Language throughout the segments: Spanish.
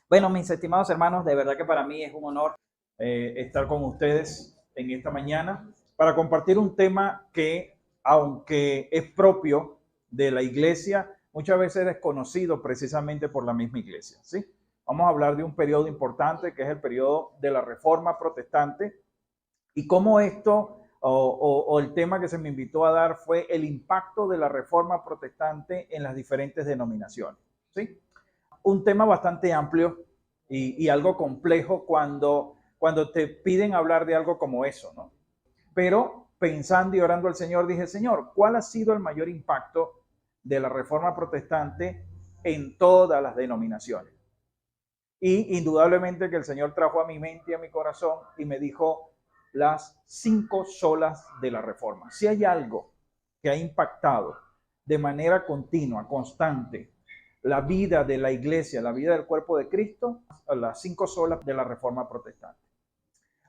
Bueno, mis estimados hermanos, de verdad que para mí es un honor estar con ustedes en esta mañana para compartir un tema que, aunque es propio de la iglesia, muchas veces es desconocido precisamente por la misma iglesia, ¿sí? Vamos a hablar de un periodo importante que es el periodo de la Reforma Protestante y cómo esto o el tema que se me invitó a dar fue el impacto de la Reforma Protestante en las diferentes denominaciones, ¿sí? Un tema bastante amplio y algo complejo cuando te piden hablar de algo como eso, ¿no? Pero pensando y orando al Señor, dije, Señor, ¿cuál ha sido el mayor impacto de la Reforma Protestante en todas las denominaciones? Y indudablemente que el Señor trajo a mi mente y a mi corazón y me dijo las 5 solas de la Reforma. Si hay algo que ha impactado de manera continua, constante, la vida de la iglesia, la vida del cuerpo de Cristo, las 5 solas de la Reforma Protestante.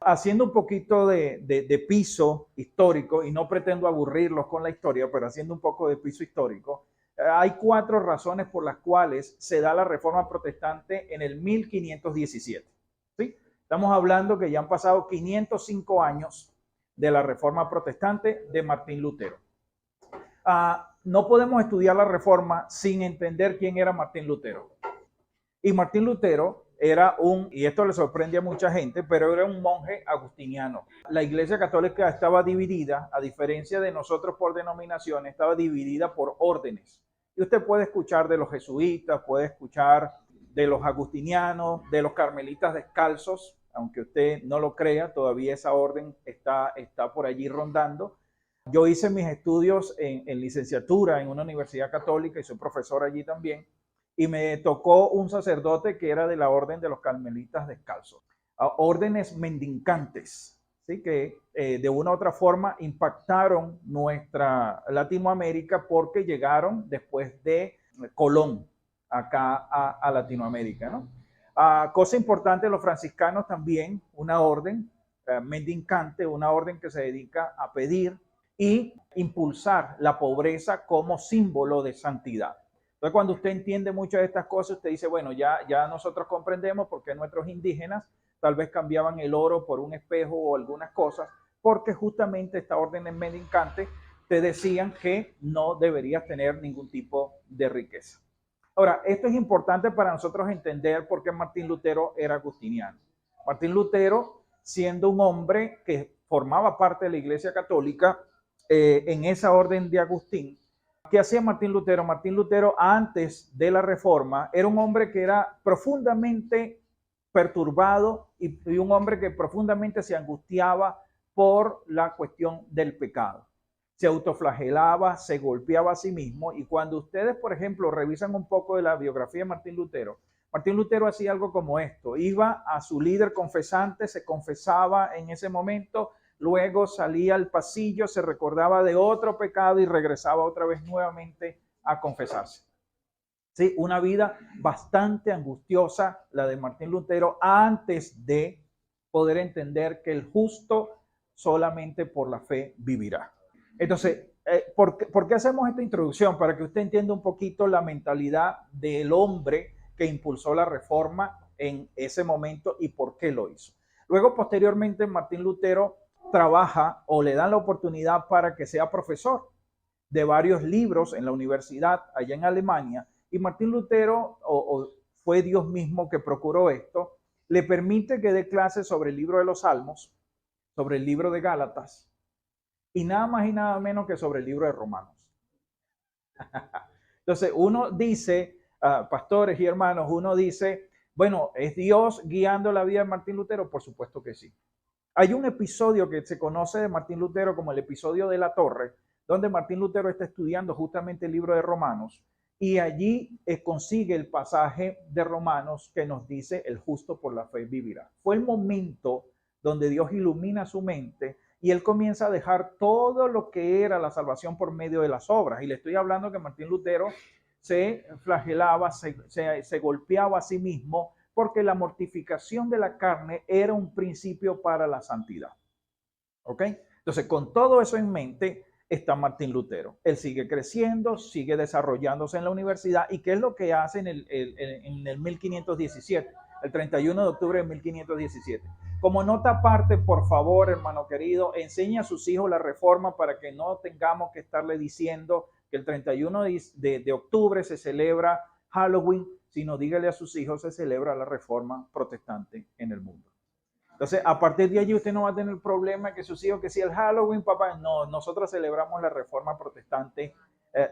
Haciendo un poquito de piso histórico, y no pretendo aburrirlos con la historia, pero haciendo un poco de piso histórico, hay 4 razones por las cuales se da la Reforma Protestante en el 1517. ¿Sí? Estamos hablando que ya han pasado 505 años de la Reforma Protestante de Martín Lutero. No podemos estudiar la Reforma sin entender quién era Martín Lutero. Y Martín Lutero era y esto le sorprende a mucha gente, pero era un monje agustiniano. La Iglesia Católica estaba dividida, a diferencia de nosotros por denominaciones, estaba dividida por órdenes. Y usted puede escuchar de los jesuitas, puede escuchar de los agustinianos, de los carmelitas descalzos, aunque usted no lo crea, todavía esa orden está por allí rondando. Yo hice mis estudios en licenciatura en una universidad católica y soy profesor allí también. Y me tocó un sacerdote que era de la orden de los carmelitas descalzos, órdenes mendicantes, ¿sí? Que de una u otra forma impactaron nuestra Latinoamérica porque llegaron después de Colón acá a Latinoamérica, ¿no? Cosa importante, los franciscanos también, una orden mendicante, una orden que se dedica a pedir y impulsar la pobreza como símbolo de santidad. Entonces, cuando usted entiende muchas de estas cosas, usted dice, bueno, ya nosotros comprendemos por qué nuestros indígenas tal vez cambiaban el oro por un espejo o algunas cosas, porque justamente esta orden mendicante te decían que no deberías tener ningún tipo de riqueza. Ahora, esto es importante para nosotros entender por qué Martín Lutero era agustiniano. Martín Lutero, siendo un hombre que formaba parte de la Iglesia Católica, en esa orden de Agustín, ¿qué hacía Martín Lutero? Martín Lutero, antes de la Reforma, era un hombre que era profundamente perturbado y un hombre que profundamente se angustiaba por la cuestión del pecado. Se autoflagelaba, se golpeaba a sí mismo. Y cuando ustedes, por ejemplo, revisan un poco de la biografía de Martín Lutero hacía algo como esto. Iba a su líder confesante, se confesaba en ese momento, luego salía al pasillo, se recordaba de otro pecado y regresaba otra vez nuevamente a confesarse. Sí, una vida bastante angustiosa la de Martín Lutero antes de poder entender que el justo solamente por la fe vivirá. Entonces, ¿por qué hacemos esta introducción? Para que usted entienda un poquito la mentalidad del hombre que impulsó la reforma en ese momento y por qué lo hizo. Luego, posteriormente, Martín Lutero trabaja o le dan la oportunidad para que sea profesor de varios libros en la universidad allá en Alemania. Y Martín Lutero, o fue Dios mismo que procuró esto, le permite que dé clases sobre el libro de los Salmos, sobre el libro de Gálatas, y nada más y nada menos que sobre el libro de Romanos. Entonces uno dice, pastores y hermanos, uno dice, bueno, ¿es Dios guiando la vida de Martín Lutero? Por supuesto que sí. Hay un episodio que se conoce de Martín Lutero como el episodio de la Torre, donde Martín Lutero está estudiando justamente el libro de Romanos y allí consigue el pasaje de Romanos que nos dice el justo por la fe vivirá. Fue el momento donde Dios ilumina su mente y él comienza a dejar todo lo que era la salvación por medio de las obras. Y le estoy hablando que Martín Lutero se flagelaba, se golpeaba a sí mismo porque la mortificación de la carne era un principio para la santidad. ¿Ok? Entonces, con todo eso en mente está Martín Lutero. Él sigue creciendo, sigue desarrollándose en la universidad. ¿Y qué es lo que hace en el 1517? el 31 de octubre de 1517. Como nota aparte, por favor, hermano querido, enseñe a sus hijos la reforma para que no tengamos que estarle diciendo que el 31 de octubre se celebra Halloween, sino dígale a sus hijos se celebra la reforma protestante en el mundo. Entonces, a partir de allí usted no va a tener problema que sus hijos, que si el Halloween, papá, no, nosotros celebramos la reforma protestante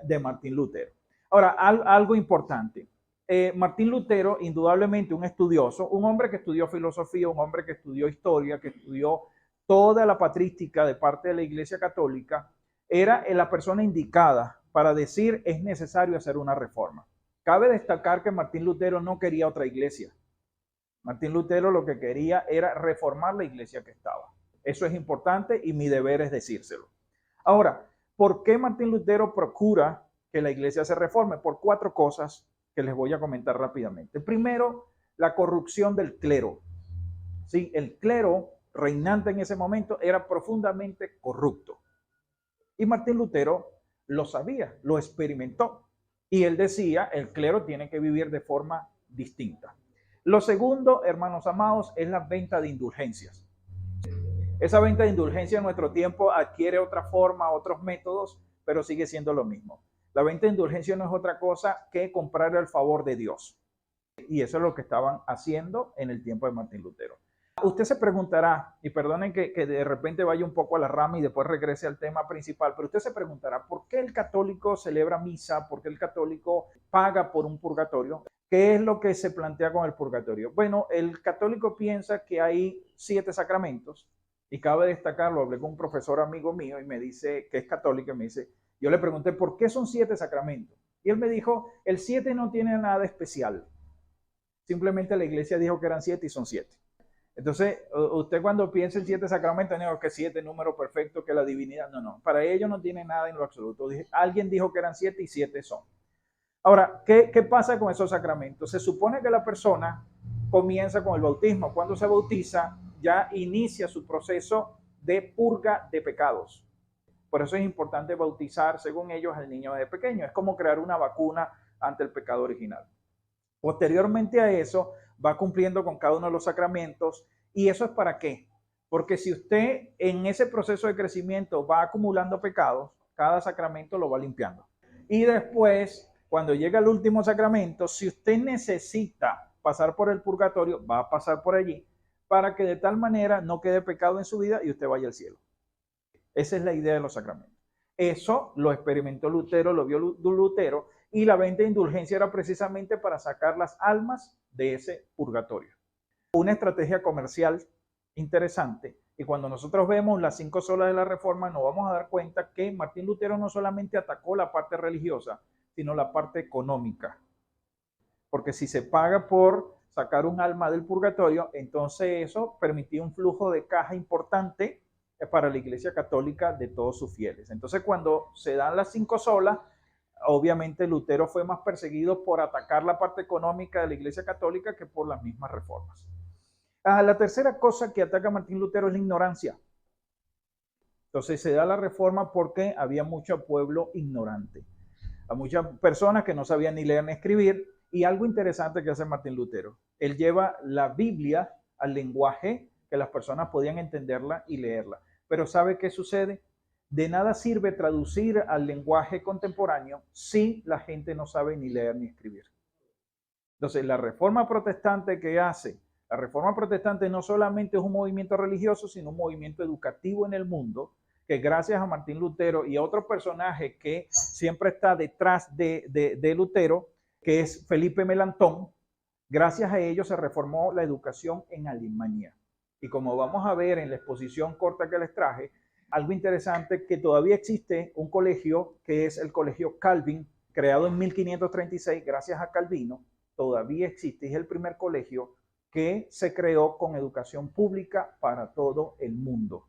de Martín Lutero. Ahora, algo importante. Martín Lutero, indudablemente un estudioso, un hombre que estudió filosofía, un hombre que estudió historia, que estudió toda la patrística de parte de la Iglesia Católica, era la persona indicada para decir es necesario hacer una reforma. Cabe destacar que Martín Lutero no quería otra iglesia. Martín Lutero lo que quería era reformar la iglesia que estaba. Eso es importante y mi deber es decírselo. Ahora, ¿por qué Martín Lutero procura que la iglesia se reforme? Por 4 cosas que les voy a comentar rápidamente. Primero, la corrupción del clero. Sí, el clero reinante en ese momento era profundamente corrupto. Y Martín Lutero lo sabía, lo experimentó. Y él decía, el clero tiene que vivir de forma distinta. Lo segundo, hermanos amados, es la venta de indulgencias. Esa venta de indulgencias en nuestro tiempo adquiere otra forma, otros métodos, pero sigue siendo lo mismo. La venta de indulgencia no es otra cosa que comprar el favor de Dios. Y eso es lo que estaban haciendo en el tiempo de Martín Lutero. Usted se preguntará, y perdonen que de repente vaya un poco a la rama y después regrese al tema principal, pero usted se preguntará, ¿por qué el católico celebra misa? ¿Por qué el católico paga por un purgatorio? ¿Qué es lo que se plantea con el purgatorio? Bueno, el católico piensa que hay 7 sacramentos, y cabe destacarlo, hablé con un profesor amigo mío y me dice, que es católico, y me dice, yo le pregunté, ¿por qué son 7 sacramentos? Y él me dijo, el 7 no tiene nada especial. Simplemente la iglesia dijo que eran 7 y son 7. Entonces, usted cuando piensa en 7 sacramentos, no, que 7 número perfecto, que la divinidad, no. Para ellos no tiene nada en lo absoluto. Alguien dijo que eran 7 y 7 son. Ahora, ¿qué pasa con esos sacramentos? Se supone que la persona comienza con el bautismo. Cuando se bautiza, ya inicia su proceso de purga de pecados. Por eso es importante bautizar, según ellos, al niño de pequeño. Es como crear una vacuna ante el pecado original. Posteriormente a eso, va cumpliendo con cada uno de los sacramentos. ¿Y eso es para qué? Porque si usted en ese proceso de crecimiento va acumulando pecados, cada sacramento lo va limpiando. Y después, cuando llega el último sacramento, si usted necesita pasar por el purgatorio, va a pasar por allí para que de tal manera no quede pecado en su vida y usted vaya al cielo. Esa es la idea de los sacramentos. Eso lo experimentó Lutero, lo vio Lutero, y la venta de indulgencia era precisamente para sacar las almas de ese purgatorio. Una estrategia comercial interesante. Y cuando nosotros vemos las 5 solas de la Reforma, nos vamos a dar cuenta que Martín Lutero no solamente atacó la parte religiosa, sino la parte económica. Porque si se paga por sacar un alma del purgatorio, entonces eso permitía un flujo de caja importante para la Iglesia Católica de todos sus fieles. Entonces, cuando se dan las 5 solas, obviamente Lutero fue más perseguido por atacar la parte económica de la Iglesia Católica que por las mismas reformas. La tercera cosa que ataca Martín Lutero es la ignorancia. Entonces se da la reforma porque había mucho pueblo ignorante. A muchas personas que no sabían ni leer ni escribir. Y algo interesante que hace Martín Lutero, él lleva la Biblia al lenguaje que las personas podían entenderla y leerla. Pero ¿sabe qué sucede? De nada sirve traducir al lenguaje contemporáneo si la gente no sabe ni leer ni escribir. Entonces, la reforma protestante que hace, la reforma protestante no solamente es un movimiento religioso, sino un movimiento educativo en el mundo, que gracias a Martín Lutero y a otro personaje que siempre está detrás de Lutero, que es Felipe Melanchthon, gracias a ellos se reformó la educación en Alemania. Y como vamos a ver en la exposición corta que les traje, algo interesante que todavía existe un colegio que es el Colegio Calvin, creado en 1536 gracias a Calvino, todavía existe, es el primer colegio que se creó con educación pública para todo el mundo.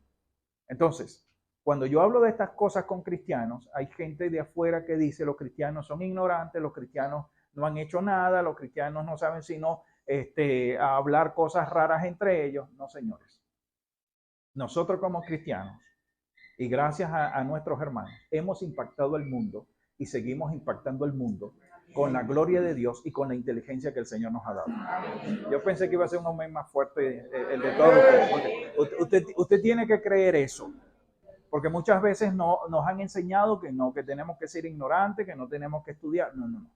Entonces, cuando yo hablo de estas cosas con cristianos, hay gente de afuera que dice los cristianos son ignorantes, los cristianos no han hecho nada, los cristianos no saben sino hablar cosas raras entre ellos. No, señores. Nosotros como cristianos, y gracias a nuestros hermanos, hemos impactado el mundo y seguimos impactando el mundo con la gloria de Dios y con la inteligencia que el Señor nos ha dado. Yo pensé que iba a ser un amén más fuerte el de todos ustedes. Usted tiene que creer eso. Porque muchas veces nos han enseñado que no, que tenemos que ser ignorantes, que no tenemos que estudiar. No.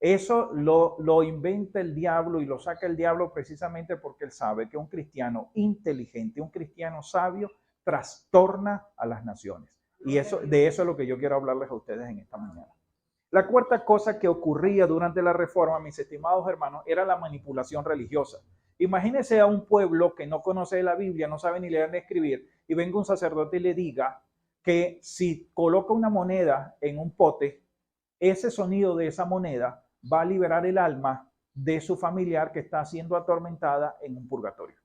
Eso lo inventa el diablo y lo saca el diablo precisamente porque él sabe que un cristiano inteligente, un cristiano sabio, trastorna a las naciones. Y de eso es lo que yo quiero hablarles a ustedes en esta mañana. La cuarta cosa que ocurría durante la Reforma, mis estimados hermanos, era la manipulación religiosa. Imagínense a un pueblo que no conoce la Biblia, no sabe ni leer ni escribir, y venga un sacerdote y le diga que si coloca una moneda en un pote, ese sonido de esa moneda va a liberar el alma de su familiar que está siendo atormentada en un purgatorio.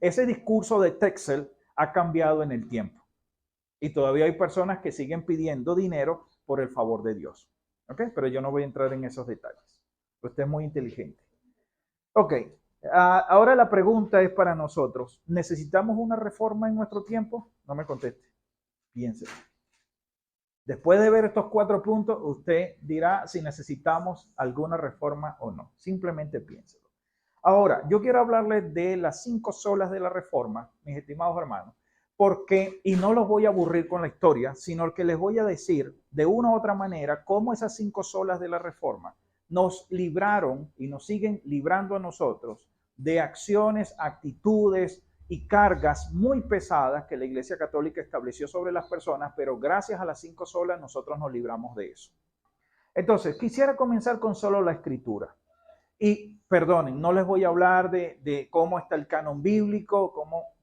Ese discurso de Texel ha cambiado en el tiempo. Y todavía hay personas que siguen pidiendo dinero por el favor de Dios. ¿Ok? Pero yo no voy a entrar en esos detalles. Usted es muy inteligente. Ok. Ahora la pregunta es para nosotros. ¿Necesitamos una reforma en nuestro tiempo? No me conteste. Piénselo. Después de ver estos 4 puntos, usted dirá si necesitamos alguna reforma o no. Simplemente piénselo. Ahora, yo quiero hablarles de las 5 solas de la reforma, mis estimados hermanos, porque, y no los voy a aburrir con la historia, sino que les voy a decir de una u otra manera cómo esas 5 solas de la reforma nos libraron y nos siguen librando a nosotros de acciones, actitudes y cargas muy pesadas que la Iglesia Católica estableció sobre las personas, pero gracias a las 5 solas nosotros nos libramos de eso. Entonces, quisiera comenzar con solo la Escritura. Y perdonen, no les voy a hablar de cómo está el canon bíblico,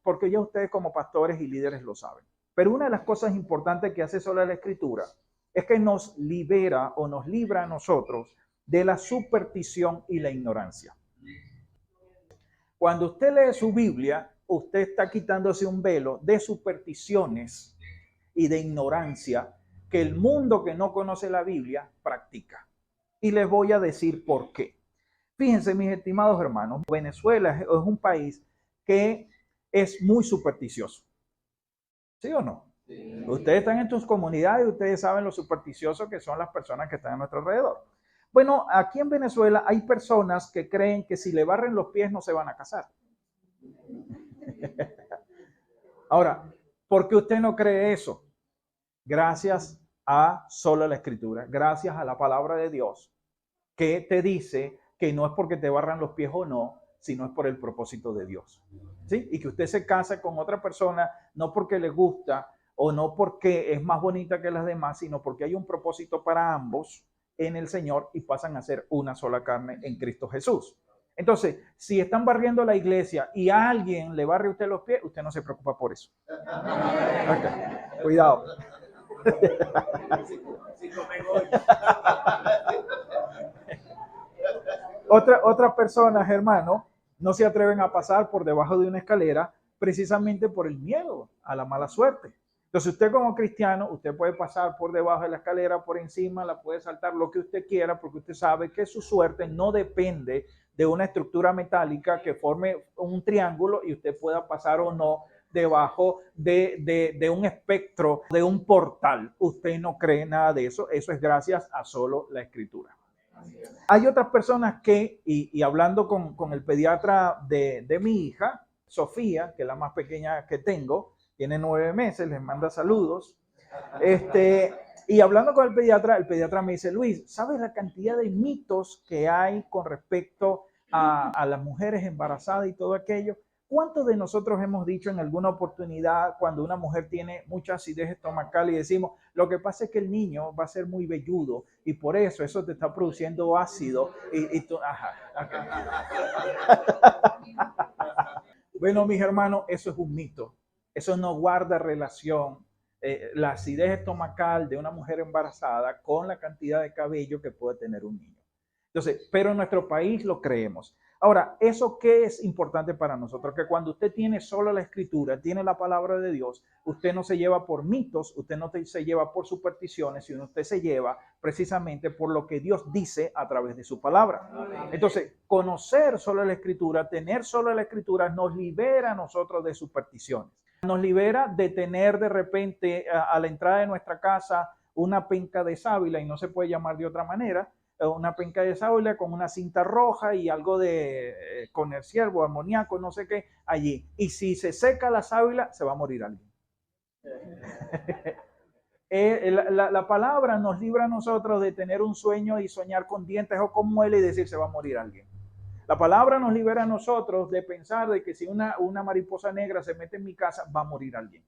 porque ya ustedes como pastores y líderes lo saben. Pero una de las cosas importantes que hace solo la Escritura es que nos libera o nos libra a nosotros de la superstición y la ignorancia. Cuando usted lee su Biblia, usted está quitándose un velo de supersticiones y de ignorancia que el mundo que no conoce la Biblia practica. Y les voy a decir por qué. Fíjense, mis estimados hermanos, Venezuela es un país que es muy supersticioso. ¿Sí o no? Sí. Ustedes están en sus comunidades y ustedes saben lo supersticioso que son las personas que están a nuestro alrededor. Bueno, aquí en Venezuela hay personas que creen que si le barren los pies no se van a casar. Ahora, ¿por qué usted no cree eso? Gracias a solo la Escritura, gracias a la palabra de Dios, que te dice que no es porque te barran los pies o no, sino es por el propósito de Dios. ¿Sí? Y que usted se casa con otra persona no porque le gusta o no porque es más bonita que las demás, sino porque hay un propósito para ambos en el Señor y pasan a ser una sola carne en Cristo Jesús. Entonces, si están barriendo la iglesia y a alguien le barre usted los pies, usted no se preocupa por eso. Okay. Cuidado. Otras personas, hermano, no se atreven a pasar por debajo de una escalera precisamente por el miedo a la mala suerte. Entonces usted como cristiano, usted puede pasar por debajo de la escalera, por encima, la puede saltar, lo que usted quiera, porque usted sabe que su suerte no depende de una estructura metálica que forme un triángulo y usted pueda pasar o no debajo de un espectro, de un portal. Usted no cree nada de eso. Eso es gracias a solo la Escritura. Hay otras personas que, y hablando con el pediatra de mi hija, Sofía, que es la más pequeña que tengo, tiene 9 meses, les manda saludos. Y hablando con el pediatra me dice, Luis, ¿sabes la cantidad de mitos que hay con respecto a las mujeres embarazadas y todo aquello? ¿Cuántos de nosotros hemos dicho en alguna oportunidad cuando una mujer tiene mucha acidez estomacal y decimos, lo que pasa es que el niño va a ser muy velludo y por eso te está produciendo ácido y tú, Bueno, mis hermanos, eso es un mito. Eso no guarda relación, la acidez estomacal de una mujer embarazada con la cantidad de cabello que puede tener un niño. Entonces, pero en nuestro país lo creemos. Ahora, ¿eso qué es importante para nosotros? Que cuando usted tiene solo la Escritura, tiene la palabra de Dios, usted no se lleva por mitos, usted no se lleva por supersticiones, sino usted se lleva precisamente por lo que Dios dice a través de su palabra. Entonces, conocer solo la Escritura, tener solo la Escritura, nos libera a nosotros de supersticiones. Nos libera de tener de repente a la entrada de nuestra casa una penca de sábila, y no se puede llamar de otra manera, una penca de sábila con una cinta roja y algo de con el ciervo, amoníaco, no sé qué, allí. Y si se seca la sábila, se va a morir alguien. La palabra nos libra a nosotros de tener un sueño y soñar con dientes o con muelas y decir se va a morir alguien. La palabra nos libera a nosotros de pensar de que si una mariposa negra se mete en mi casa, va a morir alguien.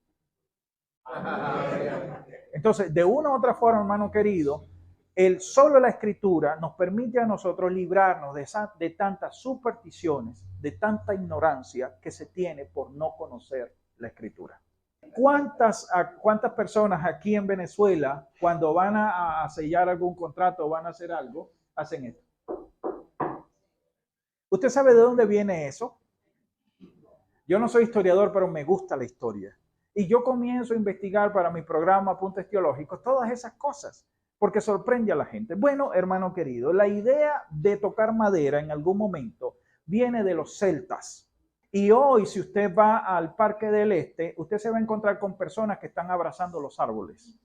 Entonces, de una u otra forma, hermano querido, solo la escritura nos permite a nosotros librarnos de tantas supersticiones, de tanta ignorancia que se tiene por no conocer la escritura. ¿Cuántas personas aquí en Venezuela, cuando van a sellar algún contrato o van a hacer algo, hacen esto? ¿Usted sabe de dónde viene eso? Yo no soy historiador, pero me gusta la historia. Y yo comienzo a investigar para mi programa Apuntes Teológicos todas esas cosas, porque sorprende a la gente. Bueno, hermano querido, la idea de tocar madera en algún momento viene de los celtas. Y hoy, si usted va al Parque del Este, usted se va a encontrar con personas que están abrazando los árboles.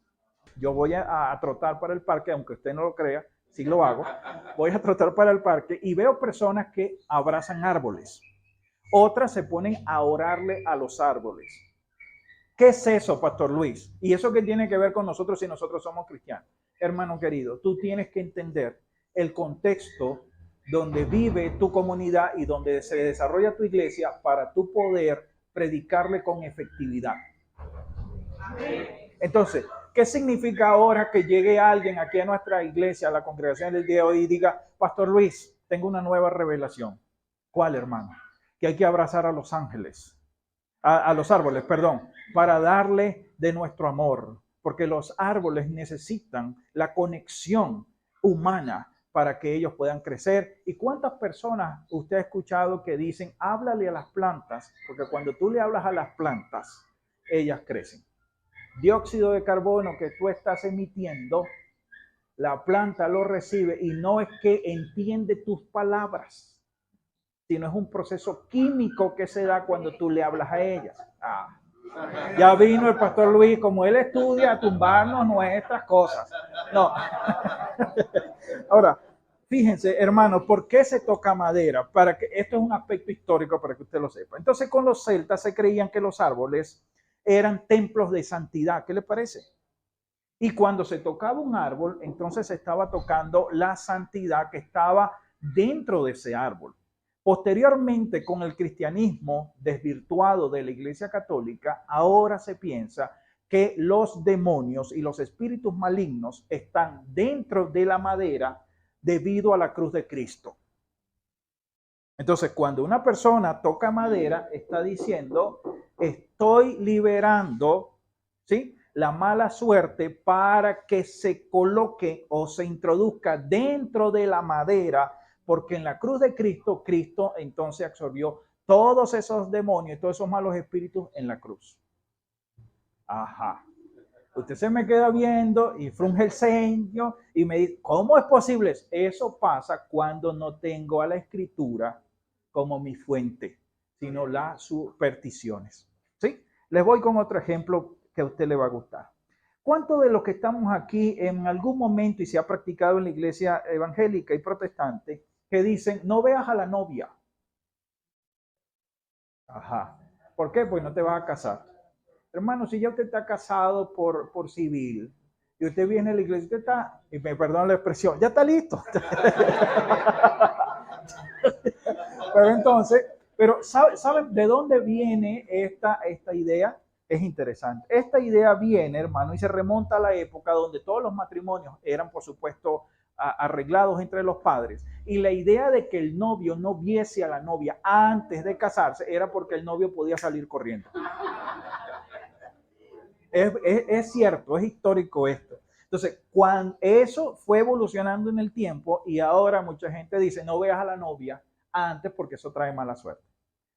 Yo voy a trotar para el parque, aunque usted no lo crea, sí lo hago. Voy a trotar para el parque y veo personas que abrazan árboles. Otras se ponen a orarle a los árboles. ¿Qué es eso, Pastor Luis? ¿Y eso qué tiene que ver con nosotros si nosotros somos cristianos? Hermano querido, tú tienes que entender el contexto donde vive tu comunidad y donde se desarrolla tu iglesia para tú poder predicarle con efectividad. Entonces, ¿qué significa ahora que llegue alguien aquí a nuestra iglesia, a la congregación del día de hoy, y diga, Pastor Luis, tengo una nueva revelación? ¿Cuál, hermano? Que hay que abrazar a los ángeles, a los árboles, perdón, para darle de nuestro amor, porque los árboles necesitan la conexión humana para que ellos puedan crecer. ¿Y cuántas personas usted ha escuchado que dicen, háblale a las plantas? Porque cuando tú le hablas a las plantas, ellas crecen. Dióxido de carbono que tú estás emitiendo, la planta lo recibe y no es que entiende tus palabras, sino es un proceso químico que se da cuando tú le hablas a ellas. Ya vino el Pastor Luis, como él estudia, a tumbarnos nuestras cosas. No. Ahora, fíjense, hermano, ¿por qué se toca madera? Para que esto es un aspecto histórico para que usted lo sepa. Entonces, con los celtas se creían que los árboles eran templos de santidad. ¿Qué le parece? Y cuando se tocaba un árbol, entonces se estaba tocando la santidad que estaba dentro de ese árbol. Posteriormente, con el cristianismo desvirtuado de la Iglesia Católica, ahora se piensa que los demonios y los espíritus malignos están dentro de la madera debido a la cruz de Cristo. Entonces, cuando una persona toca madera, está diciendo, estoy liberando, ¿sí?, la mala suerte para que se coloque o se introduzca dentro de la madera, porque en la cruz de Cristo, Cristo entonces absorbió todos esos demonios, todos esos malos espíritus en la cruz. Ajá. Usted se me queda viendo y frunge el ceño y me dice, ¿cómo es posible? Eso pasa cuando no tengo a la escritura como mi fuente, sino las supersticiones. ¿Sí? Les voy con otro ejemplo que a usted le va a gustar. ¿Cuántos de los que estamos aquí en algún momento y se ha practicado en la iglesia evangélica y protestante que dicen, no veas a la novia? Ajá. ¿Por qué? Pues no te vas a casar. Hermano, si ya usted está casado por civil y usted viene a la iglesia, usted está, y me perdona la expresión, ya está listo. Pero entonces, ¿saben de dónde viene esta idea? Es interesante. Esta idea viene, hermano, y se remonta a la época donde todos los matrimonios eran, por supuesto, arreglados entre los padres. Y la idea de que el novio no viese a la novia antes de casarse era porque el novio podía salir corriendo. Es cierto, es histórico esto. Entonces, cuando eso fue evolucionando en el tiempo y ahora mucha gente dice, no veas a la novia antes porque eso trae mala suerte.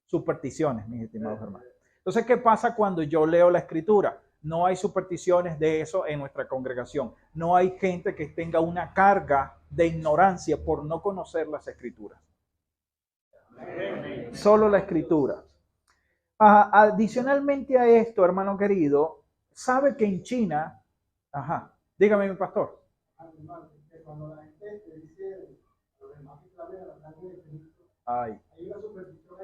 Supersticiones, mis estimados hermanos. Entonces, ¿qué pasa cuando yo leo la escritura? No hay supersticiones de eso en nuestra congregación. No hay gente que tenga una carga de ignorancia por no conocer las escrituras. Solo la escritura. Adicionalmente a esto, hermano querido, sabe que en China, Dígame, mi pastor. Cuando la gente te dice los demás que clave la sangre de Cristo, Ay. hay una superstición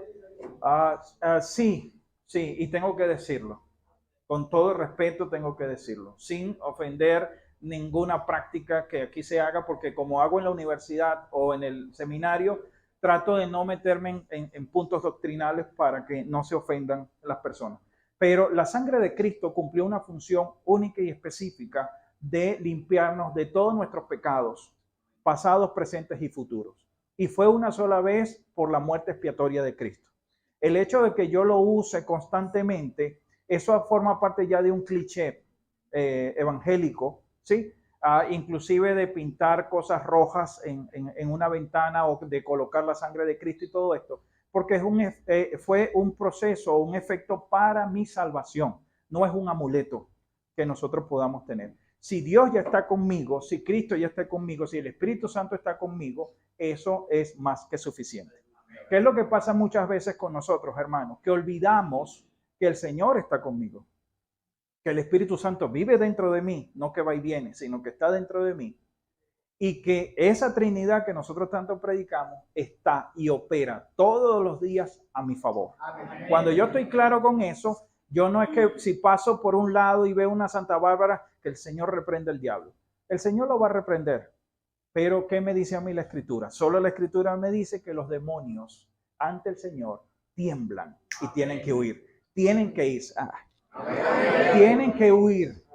ahí. Sí, sí, y tengo que decirlo. Con todo respeto tengo que decirlo, sin ofender ninguna práctica que aquí se haga, porque como hago en la universidad o en el seminario, trato de no meterme en puntos doctrinales para que no se ofendan las personas. Pero la sangre de Cristo cumplió una función única y específica de limpiarnos de todos nuestros pecados, pasados, presentes y futuros. Y fue una sola vez por la muerte expiatoria de Cristo. El hecho de que yo lo use constantemente, eso forma parte ya de un cliché evangélico, ¿sí? Inclusive de pintar cosas rojas en una ventana o de colocar la sangre de Cristo y todo esto, porque fue un proceso, un efecto para mi salvación, no es un amuleto que nosotros podamos tener. Si Dios ya está conmigo, si Cristo ya está conmigo, si el Espíritu Santo está conmigo, eso es más que suficiente. ¿Qué es lo que pasa muchas veces con nosotros, hermanos? Que olvidamos que el Señor está conmigo, que el Espíritu Santo vive dentro de mí, no que va y viene, sino que está dentro de mí, y que esa Trinidad que nosotros tanto predicamos está y opera todos los días a mi favor. Amén. Cuando yo estoy claro con eso, yo no es que si paso por un lado y veo una Santa Bárbara, que el Señor reprenda al diablo. El Señor lo va a reprender. Pero ¿qué me dice a mí la Escritura? Solo la Escritura me dice que los demonios ante el Señor tiemblan y tienen que huir. Tienen que ir. Tienen que huir.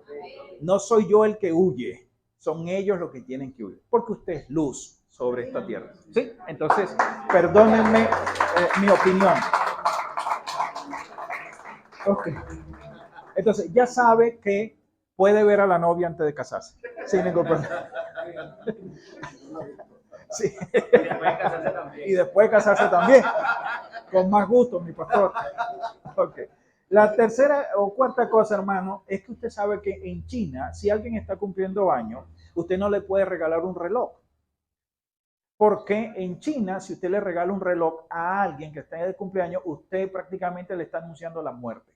No soy yo el que huye. Son ellos los que tienen que huir. Porque usted es luz sobre esta tierra. ¿Sí? Entonces, perdónenme mi opinión. Ok. Entonces, ya sabe que puede ver a la novia antes de casarse. Sin ningún problema. Sí. Y después casarse también. Con más gusto, mi pastor. Okay. La tercera o cuarta cosa, hermano, es que usted sabe que en China, si alguien está cumpliendo años, usted no le puede regalar un reloj. Porque en China, si usted le regala un reloj a alguien que está de cumpleaños, usted prácticamente le está anunciando la muerte.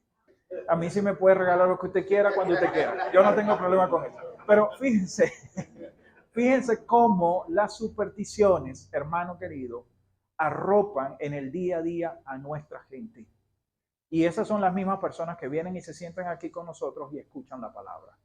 A mí sí me puede regalar lo que usted quiera cuando usted quiera. Yo no tengo problema con eso. Pero fíjense cómo las supersticiones, hermano querido, arropan en el día a día a nuestra gente. Y esas son las mismas personas que vienen y se sientan aquí con nosotros y escuchan la palabra.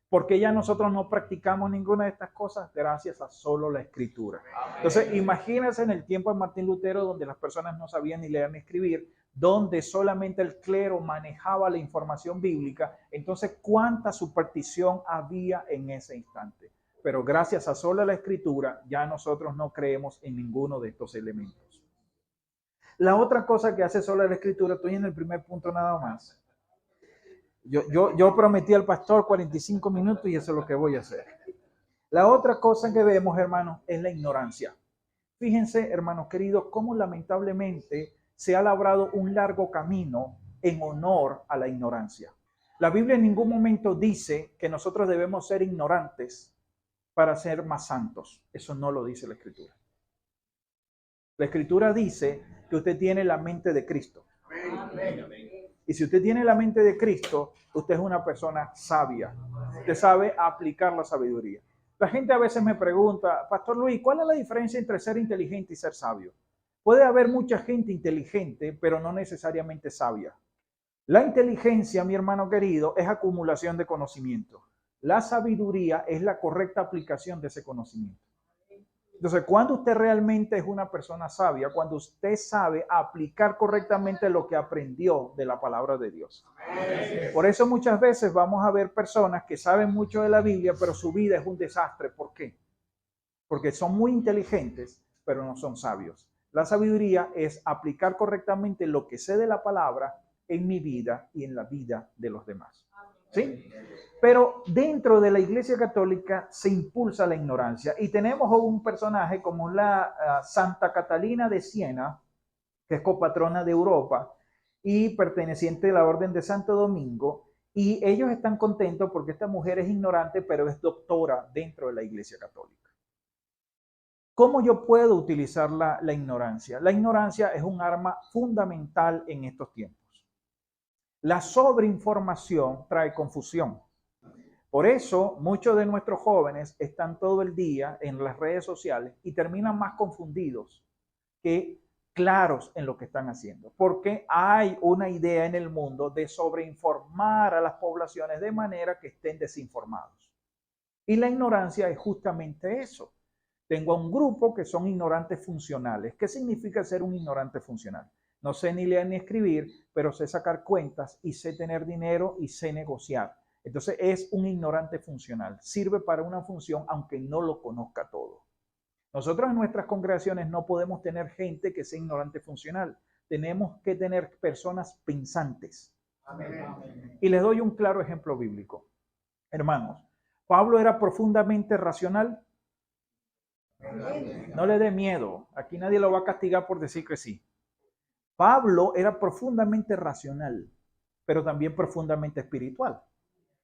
Porque ya nosotros no practicamos ninguna de estas cosas gracias a solo la Escritura. Entonces, imagínense en el tiempo de Martín Lutero, donde las personas no sabían ni leer ni escribir, donde solamente el clero manejaba la información bíblica. Entonces, ¿cuánta superstición había en ese instante? Pero gracias a solo la Escritura, ya nosotros no creemos en ninguno de estos elementos. La otra cosa que hace solo la Escritura, estoy en el primer punto nada más. Yo prometí al pastor 45 minutos y eso es lo que voy a hacer. La otra cosa que vemos, hermanos, es la ignorancia. Fíjense, hermanos queridos, cómo lamentablemente se ha labrado un largo camino en honor a la ignorancia. La Biblia en ningún momento dice que nosotros debemos ser ignorantes para ser más santos. Eso no lo dice la Escritura. La Escritura dice que usted tiene la mente de Cristo. Y si usted tiene la mente de Cristo, usted es una persona sabia. Usted sabe aplicar la sabiduría. La gente a veces me pregunta, Pastor Luis, ¿cuál es la diferencia entre ser inteligente y ser sabio? Puede haber mucha gente inteligente, pero no necesariamente sabia. La inteligencia, mi hermano querido, es acumulación de conocimiento. La sabiduría es la correcta aplicación de ese conocimiento. Entonces, cuando usted realmente es una persona sabia, cuando usted sabe aplicar correctamente lo que aprendió de la palabra de Dios. Por eso muchas veces vamos a ver personas que saben mucho de la Biblia, pero su vida es un desastre. ¿Por qué? Porque son muy inteligentes, pero no son sabios. La sabiduría es aplicar correctamente lo que sé de la palabra en mi vida y en la vida de los demás. ¿Sí? Pero dentro de la Iglesia Católica se impulsa la ignorancia y tenemos un personaje como la Santa Catalina de Siena, que es copatrona de Europa y perteneciente a la Orden de Santo Domingo, y ellos están contentos porque esta mujer es ignorante, pero es doctora dentro de la Iglesia Católica. ¿Cómo yo puedo utilizar la ignorancia? La ignorancia es un arma fundamental en estos tiempos. La sobreinformación trae confusión. Por eso muchos de nuestros jóvenes están todo el día en las redes sociales y terminan más confundidos que claros en lo que están haciendo, porque hay una idea en el mundo de sobreinformar a las poblaciones de manera que estén desinformados. Y la ignorancia es justamente eso. Tengo un grupo que son ignorantes funcionales. ¿Qué significa ser un ignorante funcional? No sé ni leer ni escribir, pero sé sacar cuentas y sé tener dinero y sé negociar. Entonces es un ignorante funcional. Sirve para una función aunque no lo conozca todo. Nosotros en nuestras congregaciones no podemos tener gente que sea ignorante funcional. Tenemos que tener personas pensantes. Amén. Y les doy un claro ejemplo bíblico. Hermanos, Pablo era profundamente racional. No le dé miedo. Aquí nadie lo va a castigar por decir que sí. Pablo era profundamente racional, pero también profundamente espiritual.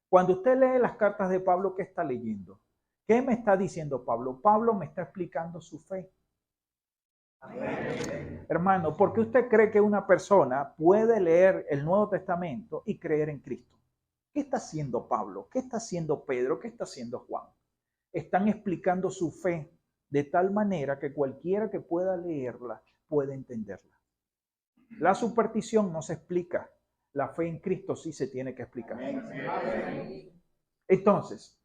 Cuando usted lee las cartas de Pablo, ¿qué está leyendo? ¿Qué me está diciendo Pablo? Pablo me está explicando su fe. Amén. Hermano, ¿por qué usted cree que una persona puede leer el Nuevo Testamento y creer en Cristo? ¿Qué está haciendo Pablo? ¿Qué está haciendo Pedro? ¿Qué está haciendo Juan? Están explicando su fe de tal manera que cualquiera que pueda leerla puede entenderla. La superstición no se explica. La fe en Cristo sí se tiene que explicar. Entonces,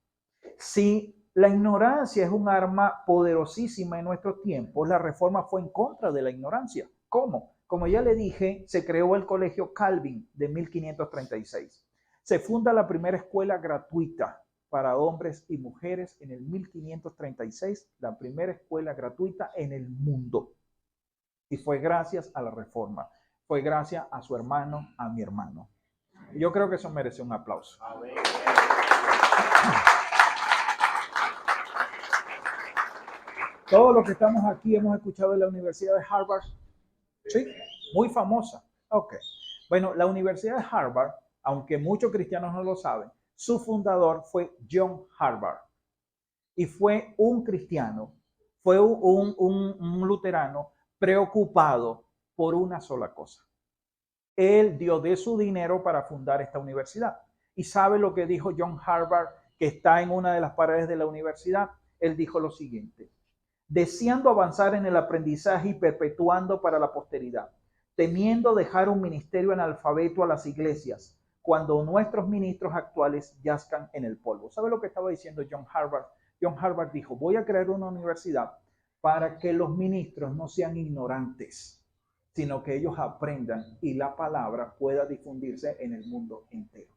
si la ignorancia es un arma poderosísima en nuestros tiempos, la reforma fue en contra de la ignorancia. ¿Cómo? Como ya le dije, se creó el Colegio Calvin de 1536. Se funda la primera escuela gratuita para hombres y mujeres en el 1536, la primera escuela gratuita en el mundo. Y fue gracias a la reforma. Fue gracias a su hermano, a mi hermano. Yo creo que eso merece un aplauso. Amén. Todos los que estamos aquí hemos escuchado de la Universidad de Harvard. Sí, muy famosa. Ok. Bueno, la Universidad de Harvard, aunque muchos cristianos no lo saben, su fundador fue John Harvard. Y fue un cristiano, fue un luterano preocupado por una sola cosa. Él dio de su dinero para fundar esta universidad. ¿Y sabe lo que dijo John Harvard, que está en una de las paredes de la universidad? Él dijo lo siguiente: deseando avanzar en el aprendizaje y perpetuando para la posteridad, temiendo dejar un ministerio analfabeto a las iglesias, cuando nuestros ministros actuales yazcan en el polvo. ¿Sabe lo que estaba diciendo John Harvard? John Harvard dijo: voy a crear una universidad para que los ministros no sean ignorantes, sino que ellos aprendan y la palabra pueda difundirse en el mundo entero.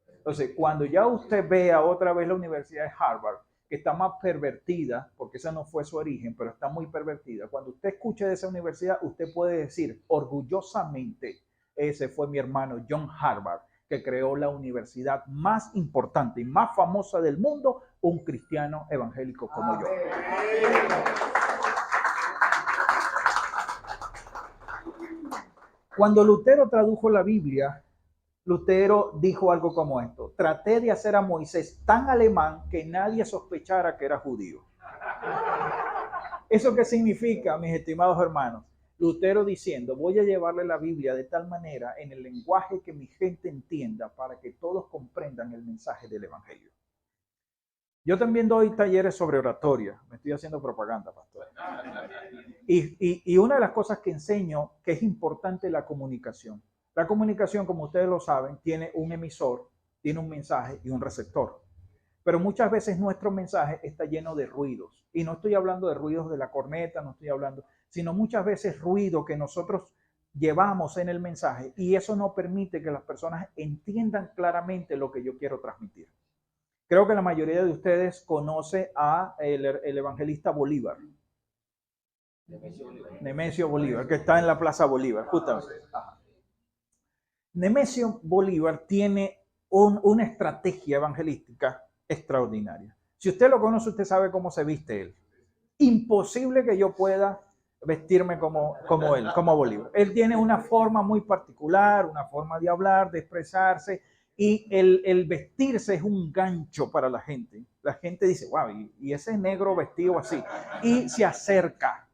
Entonces, cuando ya usted vea otra vez la Universidad de Harvard, que está más pervertida, porque esa no fue su origen, pero está muy pervertida, cuando usted escuche de esa universidad, usted puede decir orgullosamente: ese fue mi hermano John Harvard, que creó la universidad más importante y más famosa del mundo, un cristiano evangélico como yo. Cuando Lutero tradujo la Biblia, Lutero dijo algo como esto: traté de hacer a Moisés tan alemán que nadie sospechara que era judío. ¿Eso qué significa, mis estimados hermanos? Lutero diciendo: voy a llevarle la Biblia de tal manera en el lenguaje que mi gente entienda para que todos comprendan el mensaje del evangelio. Yo también doy talleres sobre oratoria. Me estoy haciendo propaganda, pastor. Y una de las cosas que enseño, que es importante, la comunicación. La comunicación, como ustedes lo saben, tiene un emisor, tiene un mensaje y un receptor. Pero muchas veces nuestro mensaje está lleno de ruidos. Y no estoy hablando de ruidos de la corneta, no estoy hablando, sino muchas veces ruido que nosotros llevamos en el mensaje, y eso no permite que las personas entiendan claramente lo que yo quiero transmitir. Creo que la mayoría de ustedes conoce a el evangelista Bolívar. Nemesio Bolívar, que está en la Plaza Bolívar, justamente. Ajá. Nemesio Bolívar tiene una estrategia evangelística extraordinaria. Si usted lo conoce, usted sabe cómo se viste él. Imposible que yo pueda vestirme como él, como Bolívar. Él tiene una forma muy particular, una forma de hablar, de expresarse, y el vestirse es un gancho para la gente. La gente dice: wow, y ese negro vestido así, y se acerca.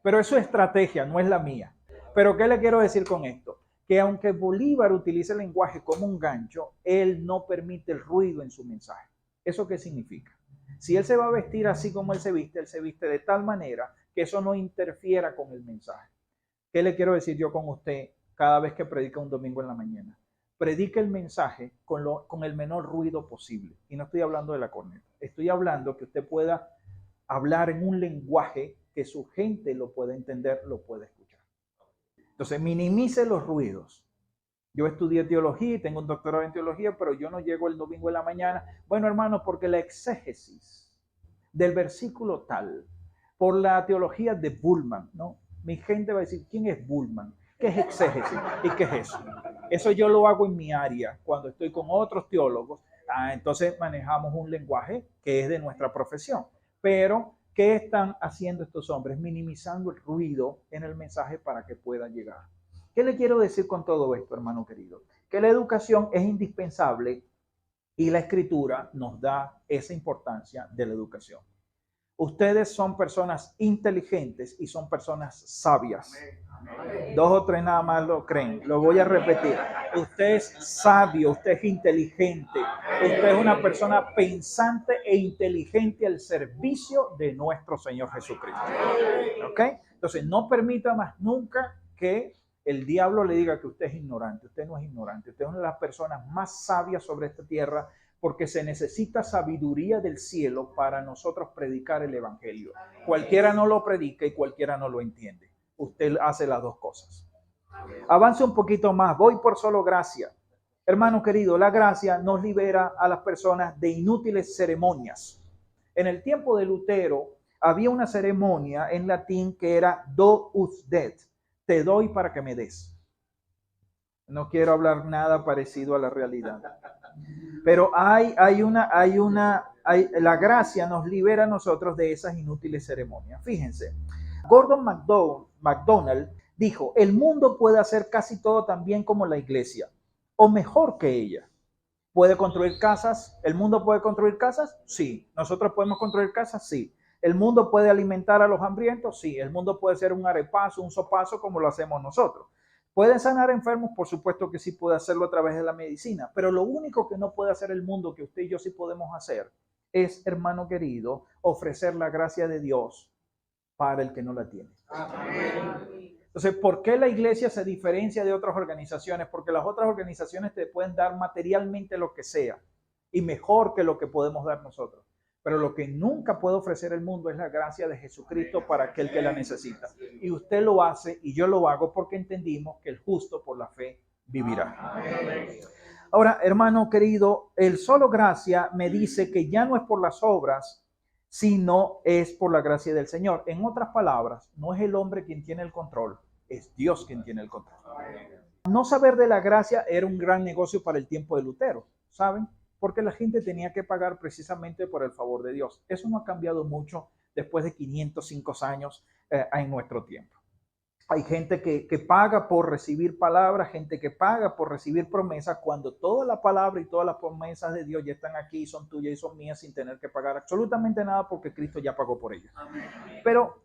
Pero es su estrategia, no es la mía. Pero ¿qué le quiero decir con esto? que aunque Bolívar utiliza el lenguaje como un gancho, él no permite el ruido en su mensaje. ¿Eso qué significa? Si él se va a vestir así como él se viste de tal manera que eso no interfiera con el mensaje. ¿Qué le quiero decir yo con usted cada vez que predica un domingo en la mañana? Predique el mensaje con el menor ruido posible. Y no estoy hablando de la corneta. Estoy hablando que usted pueda hablar en un lenguaje que su gente lo pueda entender, lo pueda escuchar. Entonces, minimice los ruidos. Yo estudié teología y tengo un doctorado en teología, pero yo no llego el domingo en la mañana. Bueno, hermano, porque la exégesis del versículo tal, por la teología de Bullman, ¿no? Mi gente va a decir, ¿quién es Bullman? ¿Qué es exégesis? ¿Y qué es eso? Eso yo lo hago en mi área, cuando estoy con otros teólogos. Entonces manejamos un lenguaje que es de nuestra profesión. Pero, ¿qué están haciendo estos hombres? Minimizando el ruido en el mensaje para que pueda llegar. ¿Qué le quiero decir con todo esto, hermano querido? Que la educación es indispensable y la Escritura nos da esa importancia de la educación. Ustedes son personas inteligentes y son personas sabias. Amén. 2 o 3 nada más lo creen. Lo voy a repetir. Usted es sabio, usted es inteligente. Usted es una persona pensante e inteligente al servicio de nuestro Señor Jesucristo. ¿Ok? Entonces, no permita más nunca que el diablo le diga que usted es ignorante. Usted no es ignorante. Usted es una de las personas más sabias sobre esta tierra, porque se necesita sabiduría del cielo para nosotros predicar el evangelio. Cualquiera no lo predica y cualquiera no lo entiende. Usted hace las dos cosas. Avance un poquito más. Voy por solo gracia. Hermano querido, la gracia nos libera a las personas de inútiles ceremonias. En el tiempo de Lutero había una ceremonia en latín que era do ut det. Te doy para que me des. No quiero hablar nada parecido a la realidad. Pero la gracia nos libera a nosotros de esas inútiles ceremonias. Fíjense, Gordon MacDonald dijo, el mundo puede hacer casi todo tan bien como la iglesia, o mejor que ella. ¿Puede construir casas? ¿El mundo puede construir casas? Sí. ¿Nosotros podemos construir casas? Sí. ¿El mundo puede alimentar a los hambrientos? Sí. ¿El mundo puede hacer un arepazo, un sopazo como lo hacemos nosotros? ¿Pueden sanar enfermos? Por supuesto que sí, puede hacerlo a través de la medicina, pero lo único que no puede hacer el mundo, que usted y yo sí podemos hacer, es, hermano querido, ofrecer la gracia de Dios para el que no la tiene. Amén. Entonces, ¿por qué la iglesia se diferencia de otras organizaciones? Porque las otras organizaciones te pueden dar materialmente lo que sea y mejor que lo que podemos dar nosotros. Pero lo que nunca puede ofrecer el mundo es la gracia de Jesucristo para aquel que la necesita. Y usted lo hace y yo lo hago porque entendimos que el justo por la fe vivirá. Ahora, hermano querido, el solo gracia me dice que ya no es por las obras, sino es por la gracia del Señor. En otras palabras, no es el hombre quien tiene el control, es Dios quien tiene el control. No saber de la gracia era un gran negocio para el tiempo de Lutero, ¿saben? Porque la gente tenía que pagar precisamente por el favor de Dios. Eso no ha cambiado mucho después de 505 años en nuestro tiempo. Hay gente que paga por recibir palabras, gente que paga por recibir promesas, cuando toda la palabra y todas las promesas de Dios ya están aquí, son tuyas y son mías sin tener que pagar absolutamente nada porque Cristo ya pagó por ellas. Pero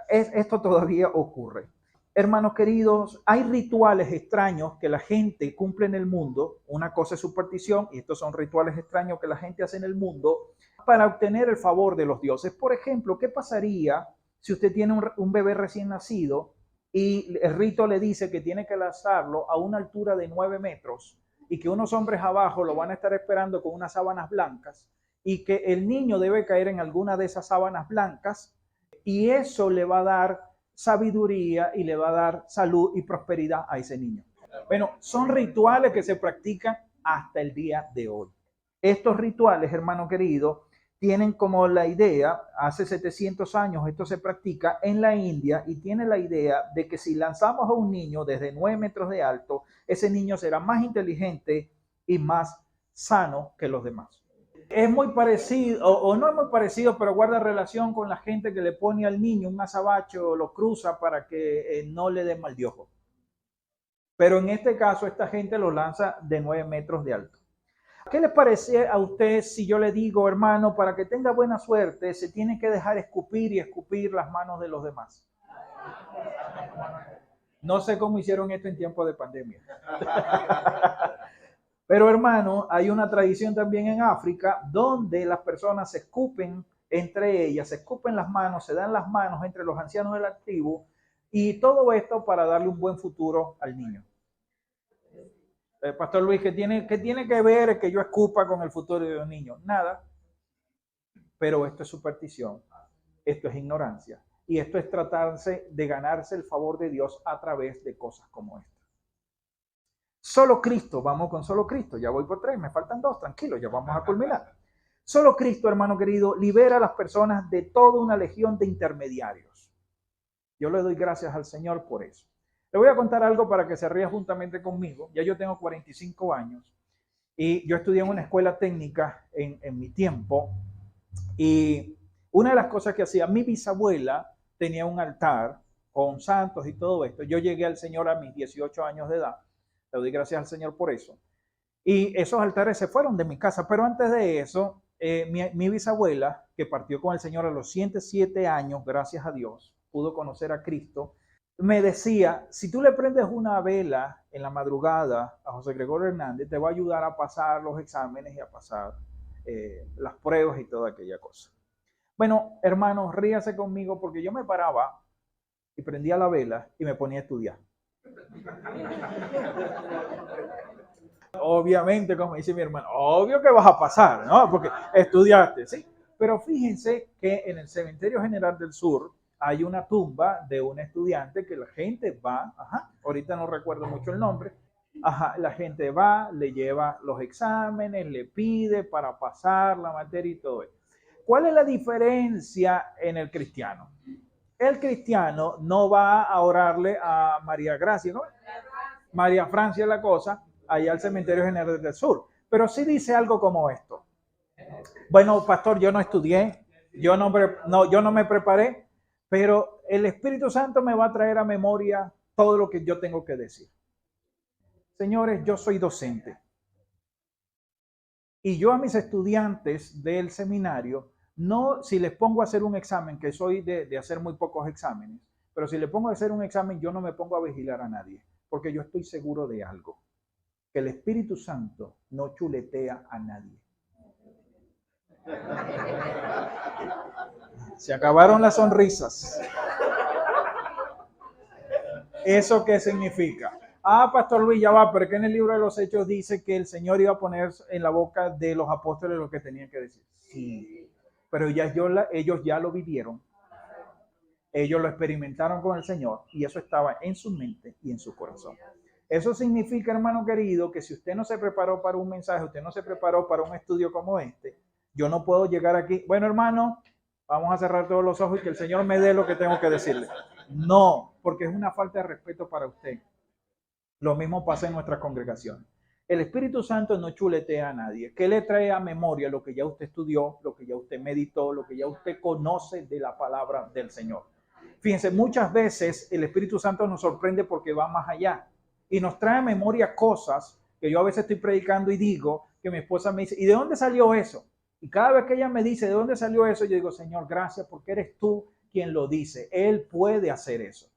esto todavía ocurre. Hermanos queridos, hay rituales extraños que la gente cumple en el mundo. Una cosa es superstición y estos son rituales extraños que la gente hace en el mundo para obtener el favor de los dioses. Por ejemplo, ¿qué pasaría si usted tiene un bebé recién nacido y el rito le dice que tiene que lanzarlo a una altura de 9 metros y que unos hombres abajo lo van a estar esperando con unas sábanas blancas y que el niño debe caer en alguna de esas sábanas blancas y eso le va a dar sabiduría y le va a dar salud y prosperidad a ese niño? Bueno, son rituales que se practican hasta el día de hoy. Estos rituales, hermano querido, tienen como la idea, hace 700 años esto se practica en la India y tiene la idea de que si lanzamos a un niño desde 9 metros de alto, ese niño será más inteligente y más sano que los demás. Es muy parecido, o no es muy parecido, pero guarda relación con la gente que le pone al niño un azabache o lo cruza para que no le dé mal de ojo. Pero en este caso, esta gente lo lanza de 9 metros de alto. ¿Qué le parece a usted si yo le digo, hermano, para que tenga buena suerte, se tiene que dejar escupir y escupir las manos de los demás? No sé cómo hicieron esto en tiempo de pandemia. Pero hermano, hay una tradición también en África donde las personas se escupen entre ellas, se escupen las manos, se dan las manos entre los ancianos de la tribu y todo esto para darle un buen futuro al niño. Pastor Luis, ¿qué tiene que ver que yo escupa con el futuro de un niño? Nada, pero esto es superstición, esto es ignorancia y esto es tratarse de ganarse el favor de Dios a través de cosas como esta. Solo Cristo, vamos con solo Cristo, ya voy por 3, me faltan 2, tranquilo, ya vamos a culminar. Solo Cristo, hermano querido, libera a las personas de toda una legión de intermediarios. Yo le doy gracias al Señor por eso. Le voy a contar algo para que se ría juntamente conmigo. Ya yo tengo 45 años y yo estudié en una escuela técnica en mi tiempo y una de las cosas que hacía, mi bisabuela tenía un altar con santos y todo esto. Yo llegué al Señor a mis 18 años de edad. Le doy gracias al Señor por eso. Y esos altares se fueron de mi casa. Pero antes de eso, mi bisabuela, que partió con el Señor a los 107 años, gracias a Dios, pudo conocer a Cristo, me decía, si tú le prendes una vela en la madrugada a José Gregorio Hernández, te va a ayudar a pasar los exámenes y a pasar las pruebas y toda aquella cosa. Bueno, hermanos, ríase conmigo porque yo me paraba y prendía la vela y me ponía a estudiar. Obviamente, como dice mi hermano, obvio que vas a pasar, ¿no? Porque estudiaste, ¿sí? Pero fíjense que en el Cementerio General del Sur hay una tumba de un estudiante que la gente va, ahorita no recuerdo mucho el nombre, la gente va, le lleva los exámenes, le pide para pasar la materia y todo eso. ¿Cuál es la diferencia en el cristiano? El cristiano no va a orarle a María Gracia, ¿no? María Francia la cosa, allá al Cementerio General del Sur. Pero sí dice algo como esto. Bueno, pastor, yo no estudié, yo no me preparé, pero el Espíritu Santo me va a traer a memoria todo lo que yo tengo que decir. Señores, yo soy docente. Y yo a mis estudiantes del seminario, no si les pongo a hacer un examen, que soy de hacer muy pocos exámenes, pero si les pongo a hacer un examen, yo no me pongo a vigilar a nadie, porque yo estoy seguro de algo, que el Espíritu Santo no chuletea a nadie. Se acabaron las sonrisas. ¿Eso qué significa? Pastor Luis, ya va, pero es que en el libro de los Hechos dice que el Señor iba a poner en la boca de los apóstoles lo que tenían que decir. Sí, pero ellos ya lo vivieron. Ellos lo experimentaron con el Señor y eso estaba en su mente y en su corazón. Eso significa, hermano querido, que si usted no se preparó para un mensaje, usted no se preparó para un estudio como este, yo no puedo llegar aquí. Bueno, hermano, vamos a cerrar todos los ojos y que el Señor me dé lo que tengo que decirle. No, porque es una falta de respeto para usted. Lo mismo pasa en nuestras congregaciones. El Espíritu Santo no chuletea a nadie. ¿Qué le trae a memoria lo que ya usted estudió, lo que ya usted meditó, lo que ya usted conoce de la palabra del Señor? Fíjense, muchas veces el Espíritu Santo nos sorprende porque va más allá y nos trae a memoria cosas que yo a veces estoy predicando y digo, que mi esposa me dice, ¿y de dónde salió eso? Y cada vez que ella me dice, ¿de dónde salió eso? Yo digo, Señor, gracias porque eres tú quien lo dice. Él puede hacer eso.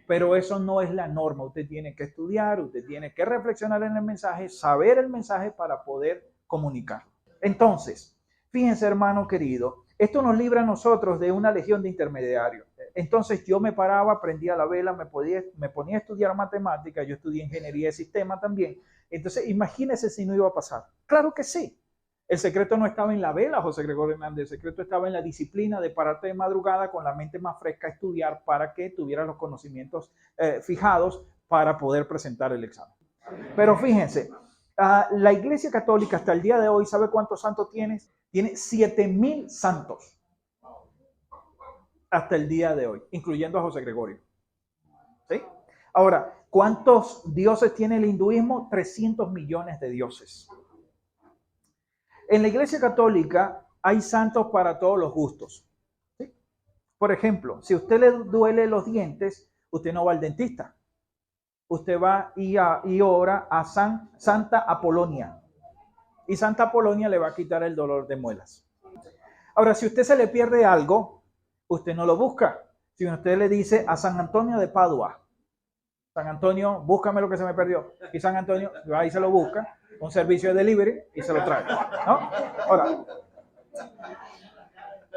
Pero eso no es la norma. Usted tiene que estudiar, usted tiene que reflexionar en el mensaje, saber el mensaje para poder comunicarlo. Entonces, fíjense, hermano querido, esto nos libra a nosotros de una legión de intermediarios. Entonces yo me paraba, prendía la vela, me ponía a estudiar matemáticas, yo estudié ingeniería de sistema también. Entonces, imagínese si no iba a pasar. Claro que sí. El secreto no estaba en la vela, José Gregorio Hernández. El secreto estaba en la disciplina de pararte de madrugada con la mente más fresca a estudiar para que tuvieras los conocimientos fijados para poder presentar el examen. Pero fíjense, la Iglesia Católica hasta el día de hoy, ¿sabe cuántos santos tiene? Tiene 7,000 santos hasta el día de hoy, incluyendo a José Gregorio. ¿Sí? Ahora, ¿cuántos dioses tiene el hinduismo? 300 millones de dioses. En la Iglesia Católica hay santos para todos los gustos. ¿Sí? Por ejemplo, si a usted le duele los dientes, usted no va al dentista. Usted va y ora a Santa Apolonia. Y Santa Apolonia le va a quitar el dolor de muelas. Ahora, si a usted se le pierde algo, usted no lo busca. Si usted le dice a San Antonio de Padua, San Antonio, búscame lo que se me perdió. Y San Antonio va y se lo busca, un servicio de delivery y se lo trae, ¿no? Ahora,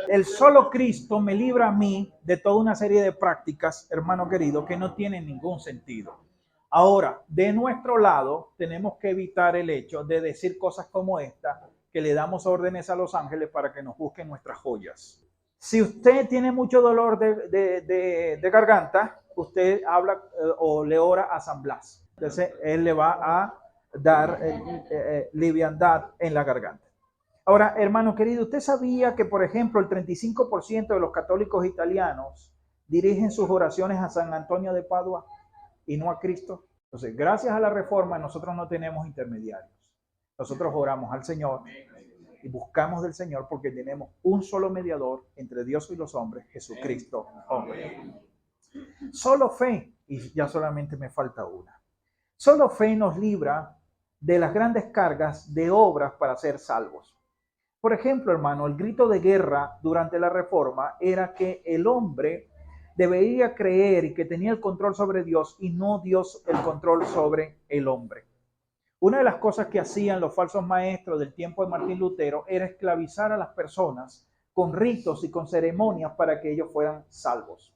el solo Cristo me libra a mí de toda una serie de prácticas, hermano querido, que no tienen ningún sentido. Ahora, de nuestro lado, tenemos que evitar el hecho de decir cosas como esta, que le damos órdenes a los ángeles para que nos busquen nuestras joyas. Si usted tiene mucho dolor de garganta, usted habla o le ora a San Blas. Entonces, él le va a dar liviandad en la garganta. Ahora, hermano querido, ¿usted sabía que, por ejemplo, el 35% de los católicos italianos dirigen sus oraciones a San Antonio de Padua y no a Cristo? Entonces, gracias a la Reforma, nosotros no tenemos intermediarios. Nosotros oramos al Señor y buscamos del Señor porque tenemos un solo mediador entre Dios y los hombres, Jesucristo, hombre. Solo fe, y ya solamente me falta una. Solo fe nos libra de las grandes cargas de obras para ser salvos. Por ejemplo, hermano, el grito de guerra durante la Reforma era que el hombre debería creer y que tenía el control sobre Dios y no Dios el control sobre el hombre. Una de las cosas que hacían los falsos maestros del tiempo de Martín Lutero era esclavizar a las personas con ritos y con ceremonias para que ellos fueran salvos.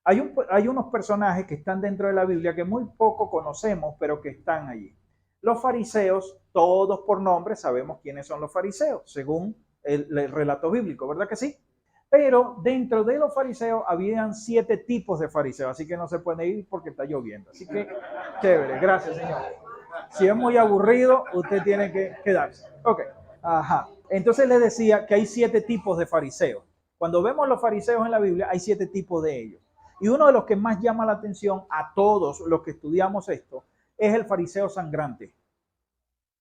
Hay unos personajes que están dentro de la Biblia que muy poco conocemos, pero que están allí. Los fariseos, todos por nombre, sabemos quiénes son los fariseos, según el relato bíblico, ¿verdad que sí? Pero dentro de los fariseos habían 7 tipos de fariseos, así que no se puede ir porque está lloviendo. Así que, chévere, gracias, Señor. Si es muy aburrido, usted tiene que quedarse. Ok, ajá. Entonces les decía que hay 7 tipos de fariseos. Cuando vemos los fariseos en la Biblia, hay 7 tipos de ellos. Y uno de los que más llama la atención a todos los que estudiamos esto es el fariseo sangrante.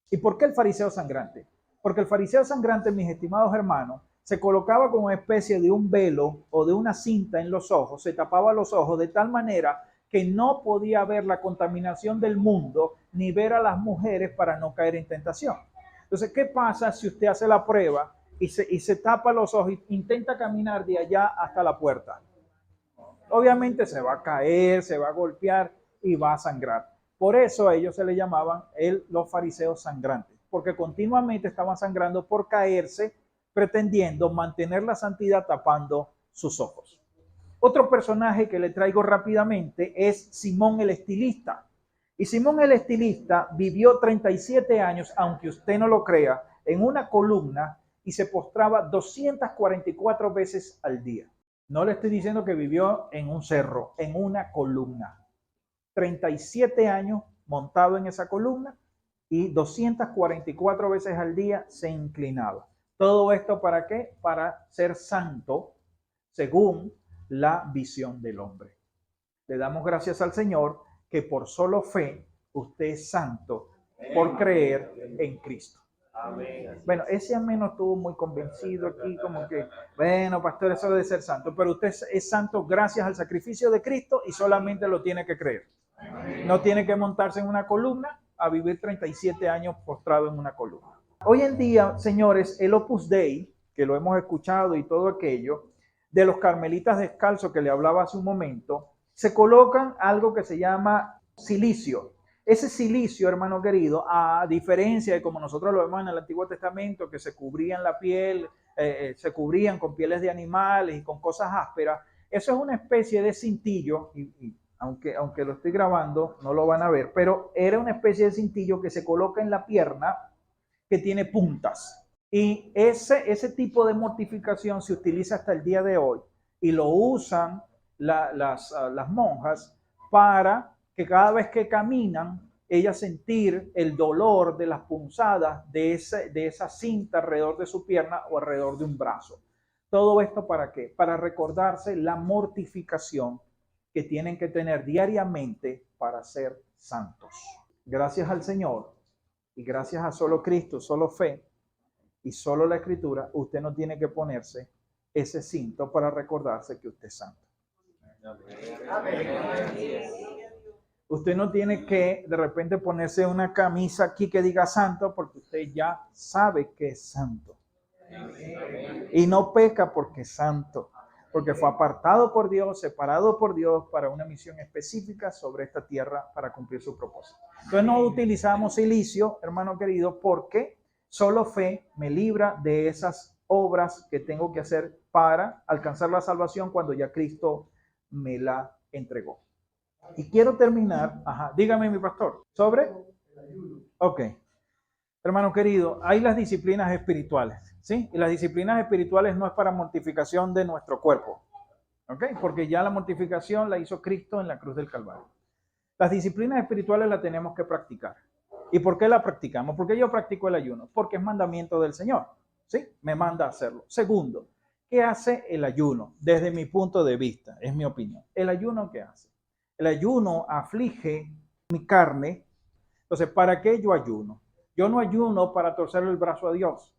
¿Y por qué el fariseo sangrante? Porque el fariseo sangrante, mis estimados hermanos, se colocaba como una especie de un velo o de una cinta en los ojos, se tapaba los ojos de tal manera que no podía ver la contaminación del mundo ni ver a las mujeres para no caer en tentación. Entonces, ¿qué pasa si usted hace la prueba y se tapa los ojos e intenta caminar de allá hasta la puerta? Obviamente se va a caer, se va a golpear y va a sangrar. Por eso a ellos se le llamaban los fariseos sangrantes, porque continuamente estaban sangrando por caerse, pretendiendo mantener la santidad tapando sus ojos. Otro personaje que le traigo rápidamente es Simón el Estilista. Y Simón el Estilista vivió 37 años, aunque usted no lo crea, en una columna y se postraba 244 veces al día. No le estoy diciendo que vivió en un cerro, en una columna. 37 años montado en esa columna y 244 veces al día se inclinaba. ¿Todo esto para qué? Para ser santo según la visión del hombre. Le damos gracias al Señor que por solo fe usted es santo por creer en Cristo. Amén. Bueno, ese amén no estuvo muy convencido aquí, como que, bueno, pastor, eso debe ser santo, pero usted es santo gracias al sacrificio de Cristo y solamente lo tiene que creer. Amén. No tiene que montarse en una columna a vivir 37 años postrado en una columna. Hoy en día, señores, el Opus Dei, que lo hemos escuchado y todo aquello, de los carmelitas descalzos que le hablaba hace un momento, se colocan algo que se llama silicio. Ese silicio, hermano querido, a diferencia de como nosotros lo vemos en el Antiguo Testamento, que se cubrían la piel, se cubrían con pieles de animales y con cosas ásperas, eso es una especie de cintillo, y aunque lo estoy grabando, no lo van a ver, pero era una especie de cintillo que se coloca en la pierna que tiene puntas. Y ese tipo de mortificación se utiliza hasta el día de hoy y lo usan las monjas para que cada vez que caminan, ellas sentir el dolor de las punzadas de esa cinta alrededor de su pierna o alrededor de un brazo. ¿Todo esto para qué? Para recordarse la mortificación que tienen que tener diariamente para ser santos. Gracias al Señor y gracias a solo Cristo, solo fe y solo la Escritura, usted no tiene que ponerse ese cinto para recordarse que usted es santo. Amén. Usted no tiene que de repente ponerse una camisa aquí que diga santo porque usted ya sabe que es santo. Y no peca porque es santo. porque fue apartado por Dios, separado por Dios para una misión específica sobre esta tierra para cumplir su propósito. Entonces no utilizamos silicio, hermano querido, porque solo fe me libra de esas obras que tengo que hacer para alcanzar la salvación cuando ya Cristo me la entregó. Y quiero terminar, dígame mi pastor, sobre... Ok. Hermano querido, hay las disciplinas espirituales, ¿sí? Y las disciplinas espirituales no es para mortificación de nuestro cuerpo, ¿ok? Porque ya la mortificación la hizo Cristo en la cruz del Calvario. Las disciplinas espirituales las tenemos que practicar. ¿Y por qué la practicamos? Porque yo practico el ayuno, porque es mandamiento del Señor, ¿sí? Me manda a hacerlo. Segundo, ¿qué hace el ayuno? Desde mi punto de vista, es mi opinión. ¿El ayuno qué hace? El ayuno aflige mi carne. Entonces, ¿para qué yo ayuno? Yo no ayuno para torcerle el brazo a Dios.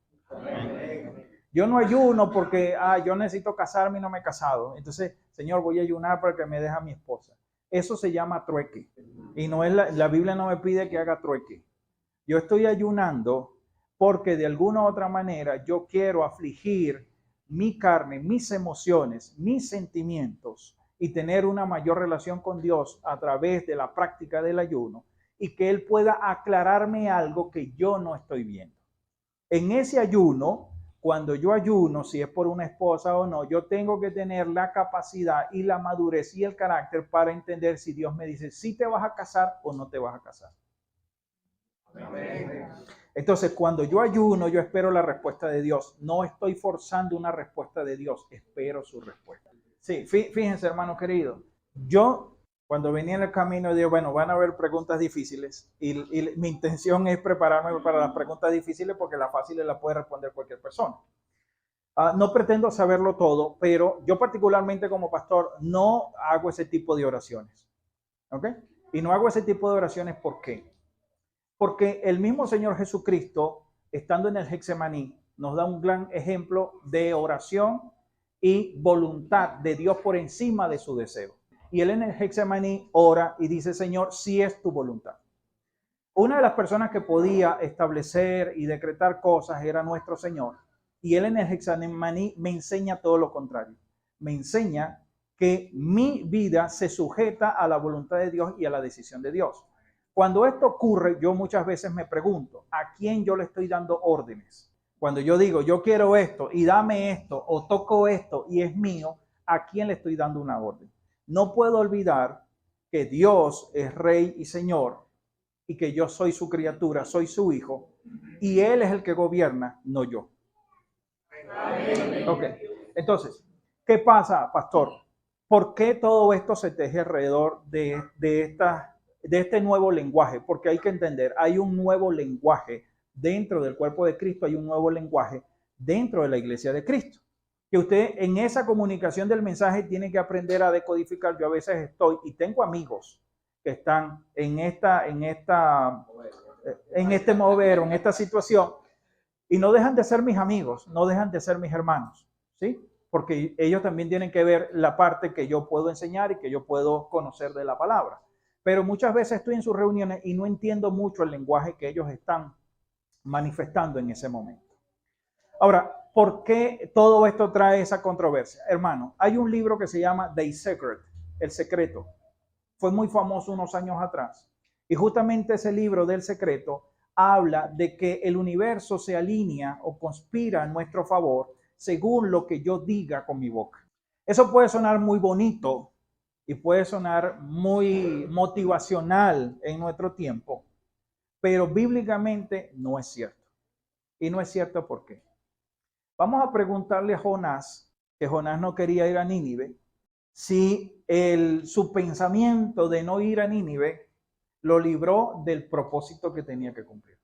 Yo no ayuno porque yo necesito casarme y no me he casado. Entonces, Señor, voy a ayunar para que me deje a mi esposa. Eso se llama trueque. Y no es la Biblia no me pide que haga trueque. Yo estoy ayunando porque de alguna u otra manera yo quiero afligir mi carne, mis emociones, mis sentimientos y tener una mayor relación con Dios a través de la práctica del ayuno, y que Él pueda aclararme algo que yo no estoy viendo. En ese ayuno, cuando yo ayuno, si es por una esposa o no, yo tengo que tener la capacidad y la madurez y el carácter para entender si Dios me dice si te vas a casar o no te vas a casar. Amén. Entonces, cuando yo ayuno, yo espero la respuesta de Dios. No estoy forzando una respuesta de Dios, espero su respuesta. Sí, fíjense, hermano querido, yo cuando venía en el camino dije, bueno, van a haber preguntas difíciles y mi intención es prepararme para las preguntas difíciles porque las fáciles las puede responder cualquier persona. No pretendo saberlo todo, pero yo particularmente como pastor no hago ese tipo de oraciones. ¿Ok? Y no hago ese tipo de oraciones, ¿por qué? Porque el mismo Señor Jesucristo, estando en el Getsemaní, nos da un gran ejemplo de oración y voluntad de Dios por encima de su deseo. Y él en el Getsemaní ora y dice, Señor, si es tu voluntad. Una de las personas que podía establecer y decretar cosas era nuestro Señor. Y él en el Getsemaní me enseña todo lo contrario. Me enseña que mi vida se sujeta a la voluntad de Dios y a la decisión de Dios. Cuando esto ocurre, yo muchas veces me pregunto, ¿a quién yo le estoy dando órdenes? Cuando yo digo, yo quiero esto y dame esto, o toco esto y es mío, ¿a quién le estoy dando una orden? No puedo olvidar que Dios es Rey y Señor y que yo soy su criatura, soy su hijo, y Él es el que gobierna, no yo. Ok, entonces, ¿qué pasa, pastor? ¿Por qué todo esto se teje alrededor de este nuevo lenguaje? Porque hay que entender, hay un nuevo lenguaje dentro del cuerpo de Cristo, hay un nuevo lenguaje dentro de la iglesia de Cristo. Que usted en esa comunicación del mensaje tiene que aprender a decodificar. Yo a veces estoy, y tengo amigos que están en este movero, en esta situación, y no dejan de ser mis amigos, no dejan de ser mis hermanos, ¿sí? Porque ellos también tienen que ver la parte que yo puedo enseñar y que yo puedo conocer de la palabra. Pero muchas veces estoy en sus reuniones y no entiendo mucho el lenguaje que ellos están manifestando en ese momento. Ahora, ¿por qué todo esto trae esa controversia? Hermano, hay un libro que se llama The Secret, El Secreto. Fue muy famoso unos años atrás. Y justamente ese libro del secreto habla de que el universo se alinea o conspira en nuestro favor según lo que yo diga con mi boca. Eso puede sonar muy bonito y puede sonar muy motivacional en nuestro tiempo, pero bíblicamente no es cierto. Y no es cierto ¿por qué? Vamos a preguntarle a Jonás, que Jonás no quería ir a Nínive, si su pensamiento de no ir a Nínive lo libró del propósito que tenía que cumplir.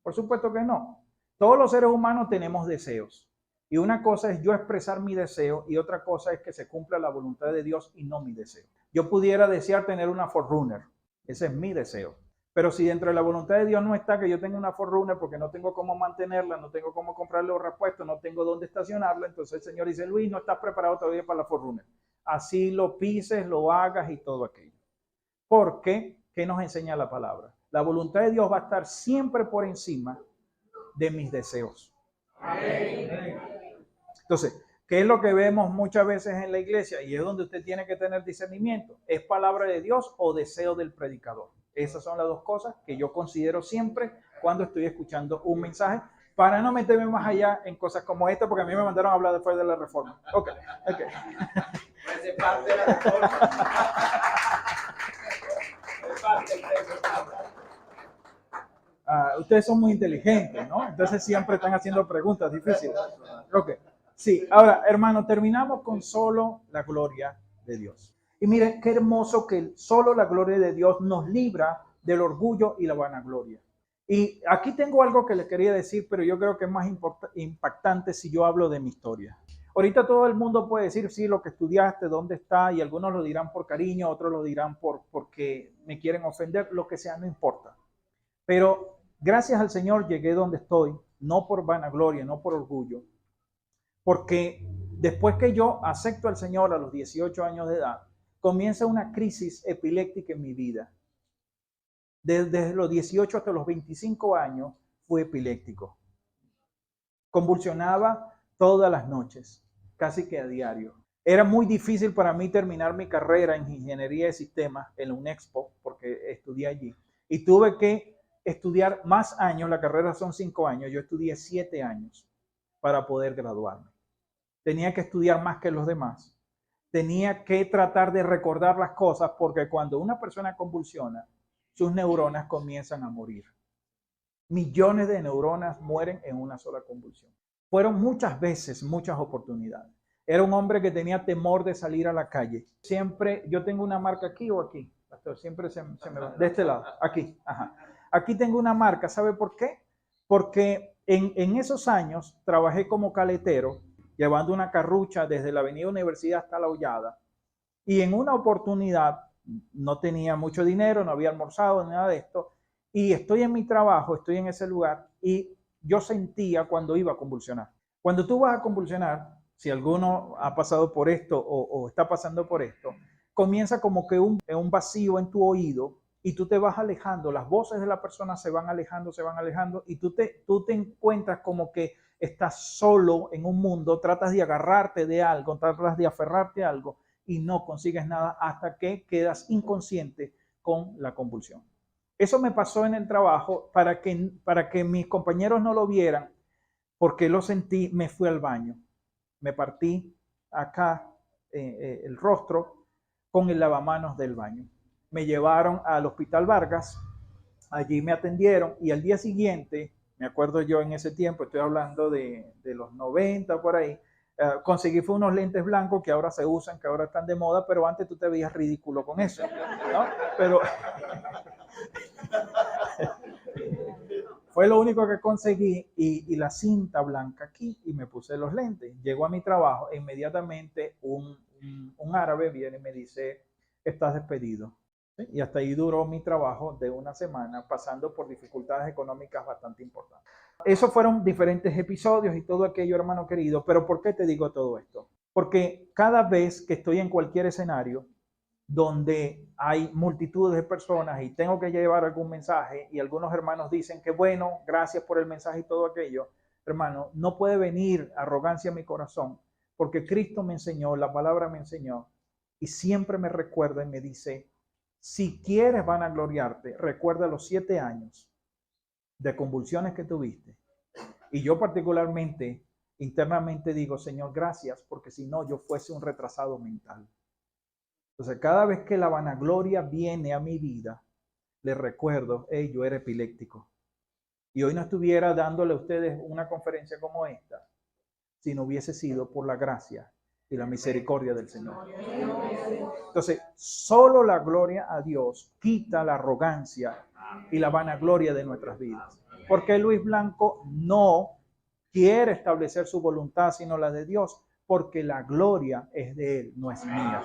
Por supuesto que no. Todos los seres humanos tenemos deseos. Y una cosa es yo expresar mi deseo y otra cosa es que se cumpla la voluntad de Dios y no mi deseo. Yo pudiera desear tener una 4Runner. Ese es mi deseo. Pero si dentro de la voluntad de Dios no está que yo tenga una 4Runner porque no tengo cómo mantenerla, no tengo cómo comprarle los repuestos, no tengo dónde estacionarla, entonces el Señor dice, Luis, no estás preparado todavía para la 4Runner. Así lo pises, lo hagas y todo aquello. Porque, ¿qué nos enseña la palabra? La voluntad de Dios va a estar siempre por encima de mis deseos. Amén. Entonces, ¿Qué es lo que vemos muchas veces en la iglesia? Y es donde usted tiene que tener discernimiento. ¿Es palabra de Dios o deseo del predicador? Esas son las dos cosas que yo considero siempre cuando estoy escuchando un mensaje, para no meterme más allá en cosas como esta, porque a mí me mandaron a hablar después de la reforma. Ok. Puede ser parte de la reforma. Es parte del texto. Ustedes son muy inteligentes, ¿no? Entonces siempre están haciendo preguntas difíciles. Ok. Sí, ahora, hermano, terminamos con solo la gloria de Dios. Y miren, qué hermoso que solo la gloria de Dios nos libra del orgullo y la vanagloria. Y aquí tengo algo que les quería decir, pero yo creo que es más impactante si yo hablo de mi historia. Ahorita todo el mundo puede decir, sí, lo que estudiaste, dónde está, y algunos lo dirán por cariño, otros lo dirán porque me quieren ofender, lo que sea, no importa. Pero gracias al Señor llegué donde estoy, no por vanagloria, no por orgullo, porque después que yo acepto al Señor a los 18 años de edad, comienza una crisis epiléptica en mi vida. Desde los 18 hasta los 25 años fui epiléptico. Convulsionaba todas las noches, casi que a diario. Era muy difícil para mí terminar mi carrera en ingeniería de sistemas en la UNEXPO, porque estudié allí. Y tuve que estudiar más años, la carrera son 5 años, yo estudié 7 años para poder graduarme. Tenía que estudiar más que los demás. Tenía que tratar de recordar las cosas, porque cuando una persona convulsiona, sus neuronas comienzan a morir. Millones de neuronas mueren en una sola convulsión. Fueron muchas veces, muchas oportunidades. Era un hombre que tenía temor de salir a la calle. Siempre, yo tengo una marca aquí o aquí, pastor, siempre se me va. De este lado, aquí, ajá. Aquí tengo una marca, ¿sabe por qué? Porque en esos años trabajé como caletero, llevando una carrucha desde la Avenida Universidad hasta La Hollada. Y en una oportunidad, no tenía mucho dinero, no había almorzado, nada de esto, y estoy en mi trabajo, estoy en ese lugar, y yo sentía cuando iba a convulsionar. Cuando tú vas a convulsionar, si alguno ha pasado por esto o está pasando por esto, comienza como que un vacío en tu oído y tú te vas alejando, las voces de la persona se van alejando y tú te encuentras como que estás solo en un mundo, tratas de agarrarte de algo, tratas de aferrarte a algo y no consigues nada hasta que quedas inconsciente con la convulsión. Eso me pasó en el trabajo para que mis compañeros no lo vieran, porque lo sentí, me fui al baño. Me partí acá el rostro con el lavamanos del baño. Me llevaron al Hospital Vargas, allí me atendieron y al día siguiente, me acuerdo yo en ese tiempo, estoy hablando de los 90 por ahí, conseguí fue unos lentes blancos que ahora se usan, que ahora están de moda, pero antes tú te veías ridículo con eso, ¿no? Pero fue lo único que conseguí y la cinta blanca aquí y me puse los lentes. Llego a mi trabajo e inmediatamente un árabe viene y me dice, estás despedido. ¿Sí? Y hasta ahí duró mi trabajo de una semana, pasando por dificultades económicas bastante importantes. Esos fueron diferentes episodios y todo aquello, hermano querido. Pero ¿por qué te digo todo esto? Porque cada vez que estoy en cualquier escenario donde hay multitudes de personas y tengo que llevar algún mensaje y algunos hermanos dicen que bueno, gracias por el mensaje y todo aquello, hermano, no puede venir arrogancia a mi corazón, porque Cristo me enseñó, la palabra me enseñó y siempre me recuerda y me dice, si quieres vanagloriarte, recuerda los 7 años de convulsiones que tuviste. Y yo particularmente, internamente digo, Señor, gracias, porque si no, yo fuese un retrasado mental. Entonces, cada vez que la vanagloria viene a mi vida, les recuerdo, hey, yo era epiléptico. Y hoy no estuviera dándole a ustedes una conferencia como esta, si no hubiese sido por la gracia y la misericordia del Señor. Entonces, solo la gloria a Dios quita la arrogancia y la vanagloria de nuestras vidas. Porque Luis Blanco no quiere establecer su voluntad, sino la de Dios, porque la gloria es de Él, no es mía.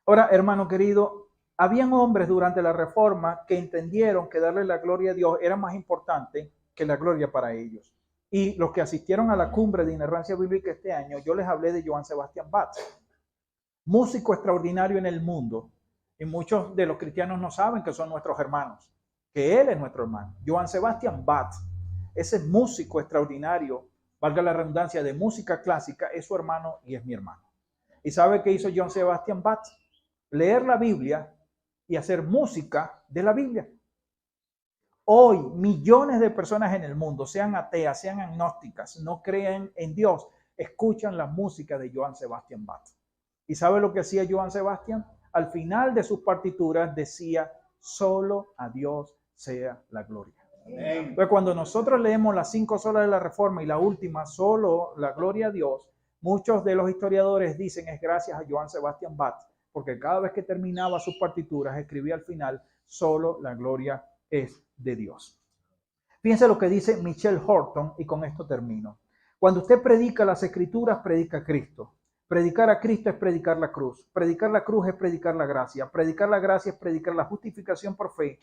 Ahora, hermano querido, habían hombres durante la Reforma que entendieron que darle la gloria a Dios era más importante que la gloria para ellos. Y los que asistieron a la cumbre de inerrancia bíblica este año, yo les hablé de Johann Sebastian Bach, músico extraordinario en el mundo. Y muchos de los cristianos no saben que son nuestros hermanos, que él es nuestro hermano. Johann Sebastian Bach, ese músico extraordinario, valga la redundancia, de música clásica, es su hermano y es mi hermano. ¿Y sabe qué hizo Johann Sebastian Bach? Leer la Biblia y hacer música de la Biblia. Hoy, millones de personas en el mundo, sean ateas, sean agnósticas, no creen en Dios, escuchan la música de Johann Sebastian Bach. ¿Y sabe lo que hacía Johann Sebastian? Al final de sus partituras decía, solo a Dios sea la gloria. Pues cuando nosotros leemos las 5 solas de la Reforma y la última, solo la gloria a Dios, muchos de los historiadores dicen es gracias a Johann Sebastian Bach, porque cada vez que terminaba sus partituras escribía al final, solo la gloria es de Dios. Fíjense lo que dice Michelle Horton y con esto termino. Cuando usted predica las Escrituras, predica a Cristo. Predicar a Cristo es predicar la cruz. Predicar la cruz es predicar la gracia. Predicar la gracia es predicar la justificación por fe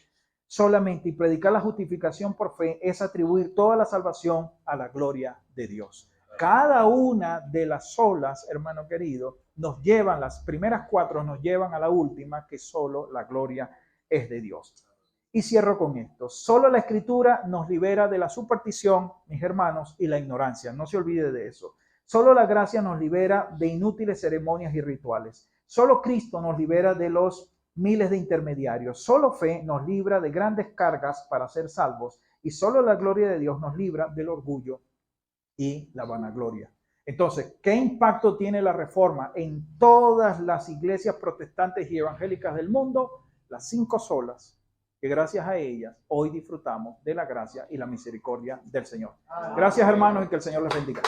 solamente. Y predicar la justificación por fe es atribuir toda la salvación a la gloria de Dios. Cada una de las solas, hermano querido, nos llevan, las primeras 4 nos llevan a la última, que solo la gloria es de Dios. Y cierro con esto. Solo la Escritura nos libera de la superstición, mis hermanos, y la ignorancia. No se olvide de eso. Solo la gracia nos libera de inútiles ceremonias y rituales. Solo Cristo nos libera de los miles de intermediarios. Solo fe nos libra de grandes cargas para ser salvos. Y solo la gloria de Dios nos libra del orgullo y la vanagloria. Entonces, ¿qué impacto tiene la Reforma en todas las iglesias protestantes y evangélicas del mundo? Las 5 solas, que gracias a ellas hoy disfrutamos de la gracia y la misericordia del Señor. Gracias, hermanos, y que el Señor les bendiga.